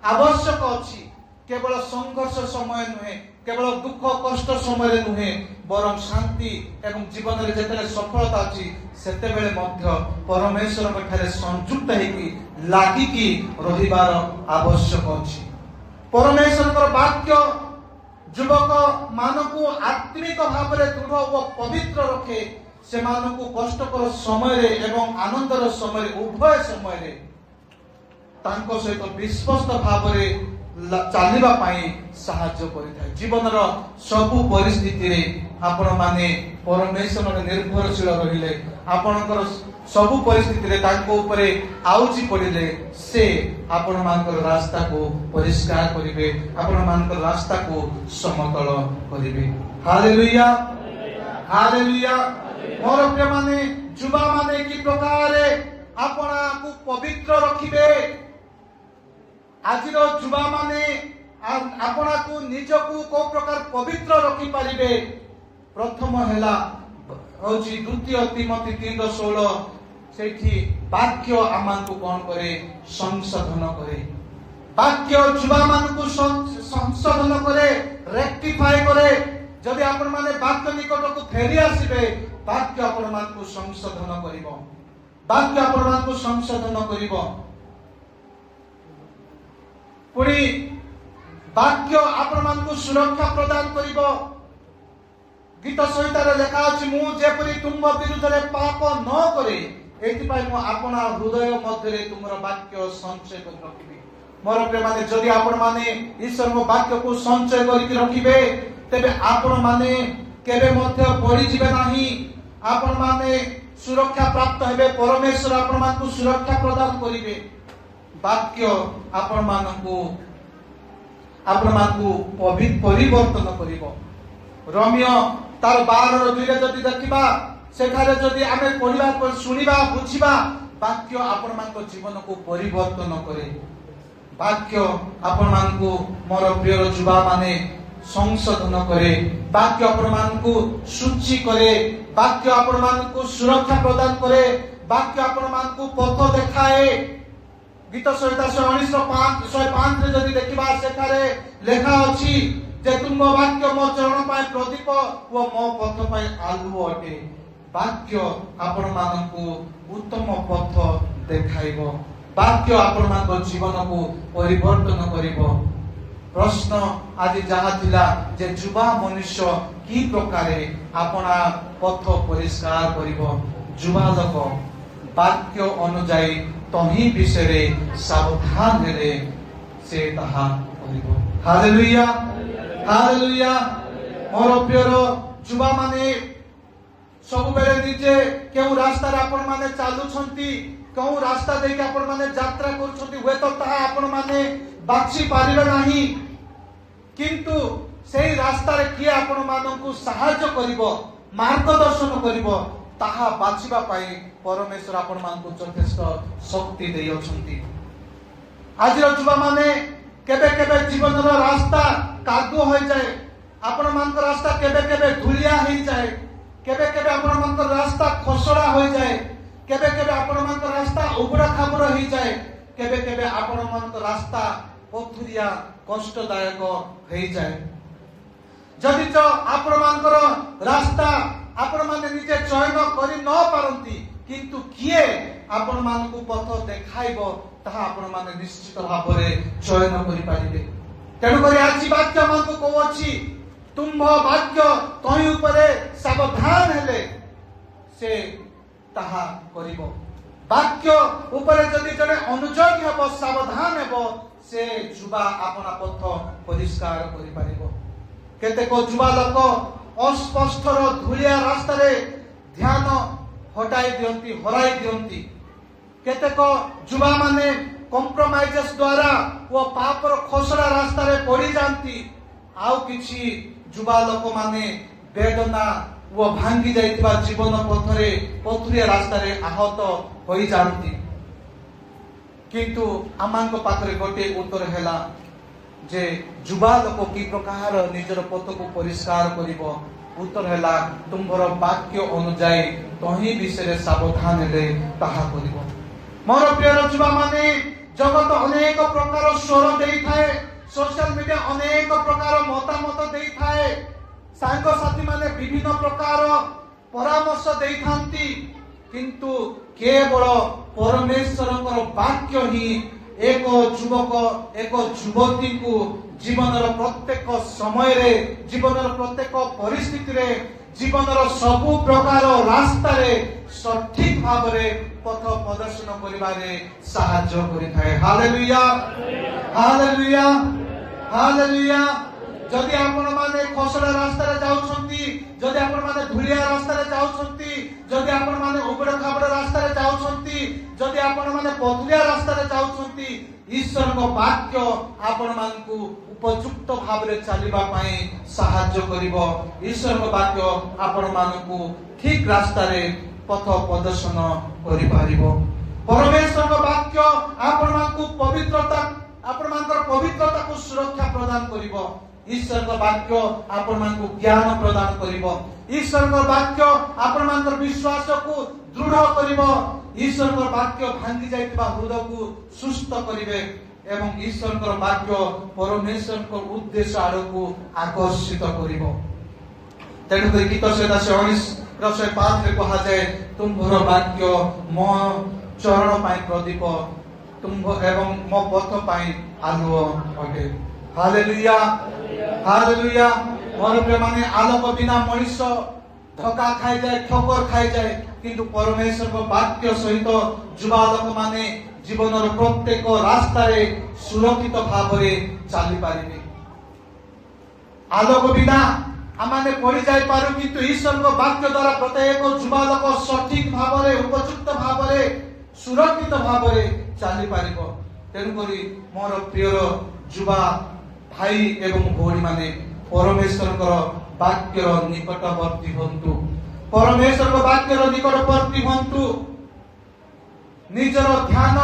आवश्यक अछि। केवल संघर्ष समय नुहे, केवल दुख कष्ट समय नुहे, बरं शांति एवं जीवन रे जेतले सफलता अछि सेते बेले मध्य परमेश्वर ठारे संयुक्त हेकी लागिकी रहिबार आवश्यक अछि। परमेश्वर वाक्य युवक मानकु आत्मिक भाव रे दृढ़ और पवित्र रखे, से मानकु कष्टकर समय रे एवं आनंदर समय रे उभय समय रे तांको सहित विश्वस्त भाव रे चालिबा पाई सहाय्य करिथाय। जीवनर सबु परिस्थिति रे आपण माने परमेश्वर रे निर्भरशील रहिले, आपणकर सबु परिस्थिति रे तांको ऊपरे आउची पड़िले, से आपण मानकर रास्ता को परिष्कार करिवे, आपण मानकर रास्ता को समतल करिवे। Hallelujah hallelujah. मोर प्रिय माने युवा माने कि प्रकार आपना को पवित्र रखिबे। आज युवा माने आपना को निजकु को प्रकार पवित्र रखि पारिबे। प्रथम हेला होची 2 तिमोथी 3:16 सेठी वाक्य आमानकु कोन करे संशोधन करे। वाक्य युवा मानकु संशोधन करे, रेक्टिफाई करे। जदि आपण माने वाक्य निकट को फेरी आसीबे, वाक्य आपण मानकु संशोधन करिवो, वाक्य आपण मानकु संशोधन करिवो। पुरी वाक्य आपण मानकु सुरक्षा प्रदान करिवो। गीत संहितार लेखा अछि, मु जेपरि तुम विरुद्ध रे पाप न करे, एति पई मु आपना हृदय मध्य रे तुमर वाक्य संचय कर रखिबे। मोर प्रिय माने जदि आपण माने ईश्वर को वाक्य को संचय करिक रखिबे, तेबे आपण माने केबे मध्य पड़ी जिबे नाही। आपण माने सुरक्षा प्राप्त हेबे, परमेश्वर आपण मानकु सुरक्षा प्रदान करिवे। वाक्य आपण मानकु परिवर्तन करिवो। रोमियो तार 12:2 जदि देखिबा सेखारे जदि आमे पढ़िबा सुनिबा बुझिबा वाक्य आपण मानक जीवन को परिवर्तन करे। वाक्य आपण मानकु मोर प्रिय युवा माने संशोधन करे। वाक्य आपण मानकु सूची करे। वाक्य आपण मानकु सुरक्षा प्रदान करे। वाक्य आपण मानकु पथ देखाए। गीत संहिता 119:5 रे जदि देखिबा सेखारे लेखा अछि जे तुम वाक्य मो चरण पाए प्रदीप व मो पथ पाए आलु अटे। वाक्य आपण मानकु उत्तम पथ देखाइबो। वाक्य आपण मानक जीवन को परिवर्तन करिबो। प्रश्न आज जहा थिला जे युवा मनुष्य की प्रकारे आपना पथ परिष्कार करिबो। युवा लोक वाक्य अनुଯାୟୀ तही विषय सावधान हेले से ताहा करिबो। Hallelujah hallelujah. मोर प्रियर युवा माने सब बेले निजे केउ रास्ता रे आपण माने चालुछंती केउ रास्ता देके आपण माने यात्रा करूछंती हुए तो ताहा आपण माने बाछि पारिबे नाही किंतु सेही रास्ता रे किए आपण माननकु सहायता करिवो मार्गदर्शन करिवो ताहा बाछिबा पाई परमेश्वर आपण माननकु यथेष्ट शक्ति देई अछंती। आज युवा माने केबे केबे जीवन रो रास्ता कादो होई जाय। आपण मानक रास्ता केबे केबे धुलिया होई जाय। केबे केबे आपण मानक रास्ता खसड़ा होई जाय। केबे केबे आपण मानक रास्ता उबड़ा खाबड़ होई जाय। केबे केबे आपण मानक रास्ता पथुरिया कष्टदायक होई जाय। जदि तो आपण मानकर रास्ता आपण माने निजे चयन करि न पारंती किंतु किए आपण मानकु पथ देखाइबो ताहा आपण माने निश्चित भाबरे चयन करि पारिबे। तेनु करी आछि वाक्य मानकु कहउछि तुम्भ वाक्य तही उपरे सावधान हेले से ताहा करिबो। वाक्य उपरे जदि जने अनुजोग हेबो सावधान हेबो से जुबा अपना पथ परिष्कार करि पारिबो। केतेक जुबा लोक अस्पष्टर धुलिया रास्ता रे ध्यान हटाई दियंती हराई दियंती। केतेक जुबा माने कॉम्प्रोमाइजेस द्वारा वो पापर खसड़ा रास्ता रे पड़ी जानती। आउ किछि जुबा लोक माने वेदना वो भांगी जाइतिबा जीवन पथरे पथुरिया रास्ता रे आहत होई जानती। किंतु आमांक पाखरे गोटे उत्तर हैला जे जुबा लोक की प्रकार निजर पथ को परिष्कार करिवो। उत्तर हैला तुम्भर वाक्य अनुଯାୟୀ तही विषय सावधान हेले ताहा करिवो। मोर प्रिय जुबा माने जगत अनेक प्रकार स्वर देई थाए। सोशल मीडिया अनेक प्रकार मतामत देई थाए। सांग साथी माने विभिन्न प्रकार परामर्श देई थांती किंतु केवल परमेश्वरଙ୍କର वाक्य ही एक युवक एक युवती को जीवन प्रत्येक समय रे जीवन प्रत्येक परिस्थिति रे जीवन सबु प्रकार रास्ता रे सठिक भाव रे पथ प्रदर्शन करिबारे सहायता करिथाय। Hallelujah hallelujah hallelujah. जदि आपण माने खसड़ा रास्ता रे जाउछंती जदि आपण माने धुलिया रास्ता रे जाउछंती जदि आपण माने उबड़ खाबड़ रास्ता रे जाउछंती जदि आपण माने पथुलिया रास्ता रे जाउछंती ईश्वर को वाक्य आपण मानकु उपयुक्त भाव रे चलिबा पई सहायता करिवो। ईश्वर को वाक्य आपण मानकु ठीक रास्ता रे पथ प्रदर्शन करि पारिबो। परमेश्वर को वाक्य आपण मानकु पवित्रता आपण मानकर पवित्रता को सुरक्षा प्रदान करिवो। ईश्वर को वाक्य आपण मानकु ज्ञान प्रदान करिवो। ईश्वर को वाक्य आपण मानकर विश्वास को दृढ़ करिवो। ईश्वर को वाक्य भांगी जाइतबा हृदय को सुस्त करिवे एवं ईश्वर को वाक्य परमेश्वर को उद्देश्य आड़ को आकर्षित करिवो। तेणु करी गीत संहिता 19:5 रे कहा जाए तुम्भर वाक्य मो चरण पाई प्रदीप तुम्भ एवं मो पथ पाई आलुओ अटे। Hallelujah hallelujah. मोर प्रिय माने आलोक बिना मनुष्य धक्का खाई जाए ठोकर खाई जाए किंतु परमेश्वर को वाक्य सहित जुबा लोक माने जीवन प्रत्येक रास्ता रे सुरक्षित भाव रे चली पारिबे। आलोक बिना आमाने पड़ी जाई पारु किंतु ईश्वर को वाक्य द्वारा प्रत्येक जुबा लोक सठिक भाव रे उपयुक्त भाव रे सुरक्षित भाव रे चली पारिबो। तेनु करी मोर प्रिय जुबा भाई एवं भौणी माने परमेश्वर ବାକ୍ୟର ନିକଟବର୍ତ୍ତୀ ହୁଅନ୍ତୁ। ପରମେଶ୍ୱରଙ୍କ ବାକ୍ୟର ନିକଟବର୍ତ୍ତୀ ହୁଅନ୍ତୁ। ନିଜର ଧ୍ୟାନ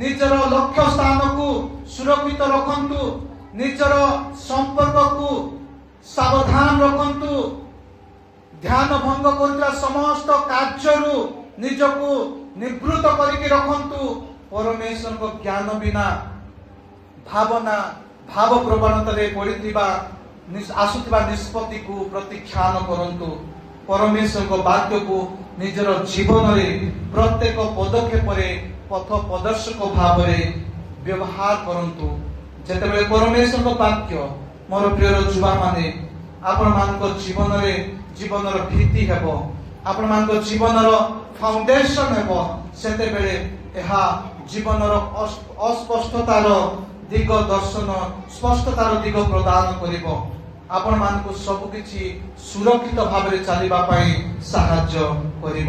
ନିଜର ଲକ୍ଷ୍ୟ ସ୍ଥାନକୁ ସୁରକ୍ଷିତ ରଖନ୍ତୁ। ନିଜର ସମ୍ପର୍କକୁ ସାବଧାନ ରଖନ୍ତୁ। ଧ୍ୟାନ ଭଙ୍ଗ କରୁଥିବା ସମସ୍ତ କାର୍ଯ୍ୟରୁ ନିଜକୁ ନିବୃତ୍ତ କରିକି ରଖନ୍ତୁ। ପରମେଶ୍ୱରଙ୍କ ଜ୍ଞାନ ବିନା ଭାବନା ଭାବ ପ୍ରବଣତାରେ ପଡ଼ିଥିବା ଆସୁଥିବା ନିଷ୍ପତ୍ତିକୁ ପ୍ରତ୍ୟାଖ୍ୟାନ କରନ୍ତୁ। ପରମେଶ୍ୱରଙ୍କ ବାକ୍ୟକୁ ନିଜର ଜୀବନରେ ପ୍ରତ୍ୟେକ ପଦକ୍ଷେପରେ ପଥ ପ୍ରଦର୍ଶକ ଭାବରେ ବ୍ୟବହାର କରନ୍ତୁ। ଯେତେବେଳେ ପରମେଶ୍ୱରଙ୍କ ବାକ୍ୟ ମୋର ପ୍ରିୟ ଯୁବାମାନେ ଆପଣମାନଙ୍କ ଜୀବନର ଭିତ୍ତି ହେବ, ଆପଣମାନଙ୍କ ଜୀବନର ଫାଉଣ୍ଡେସନ ହେବ, ସେତେବେଳେ ଏହା ଜୀବନର ଅସ୍ପଷ୍ଟତାର ଦିଗ ଦର୍ଶନ ସ୍ପଷ୍ଟତାର ଦିଗ ପ୍ରଦାନ କରିବ। ଆପଣମାନଙ୍କୁ ସବୁକିଛି ସୁରକ୍ଷିତ ଭାବରେ ଚାଲିବା ପାଇଁ ସାହାଯ୍ୟ କରିବ।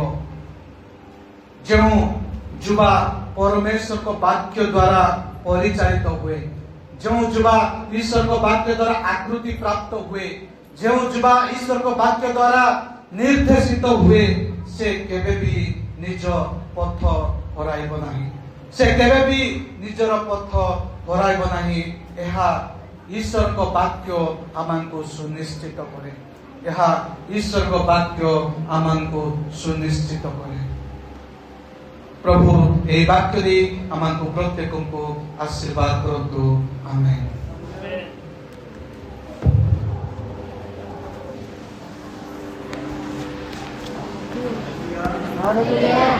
ଯେଉଁ ଯୁବା ପରମେଶ୍ୱରଙ୍କ ବାକ୍ୟ ଦ୍ୱାରା ପରିଚାଳିତ ହୁଏ, ଯେଉଁ ଯୁବା ଈଶ୍ୱରଙ୍କ ବାକ୍ୟ ଦ୍ୱାରା ଆକୃତି ପ୍ରାପ୍ତ ହୁଏ, ଯେଉଁ ଯୁବା ଈଶ୍ୱରଙ୍କ ବାକ୍ୟ ଦ୍ୱାରା ନିର୍ଦ୍ଦେଶିତ ହୁଏ, ସେ କେବେ ବି ନିଜ ପଥ ହରାଇବ ନାହିଁ। ସେ କେବେ ବି ନିଜର ପଥ ହରାଇବ ନାହିଁ। ଏହା ଈଶ୍ୱରଙ୍କ ବାକ୍ୟ ଆମକୁ ସୁନିଶ୍ଚିତ କରେ। ଏହା ଈଶ୍ୱରଙ୍କ ବାକ୍ୟ ଆମକୁ ସୁନିଶ୍ଚିତ କରେ। ପ୍ରଭୁ ଏହି ବାକ୍ୟ ଦେଇ ଆମକୁ ପ୍ରତ୍ୟେକଙ୍କୁ ଆଶୀର୍ବାଦ କରନ୍ତୁ। ଆମେନ୍।
Hallelujah.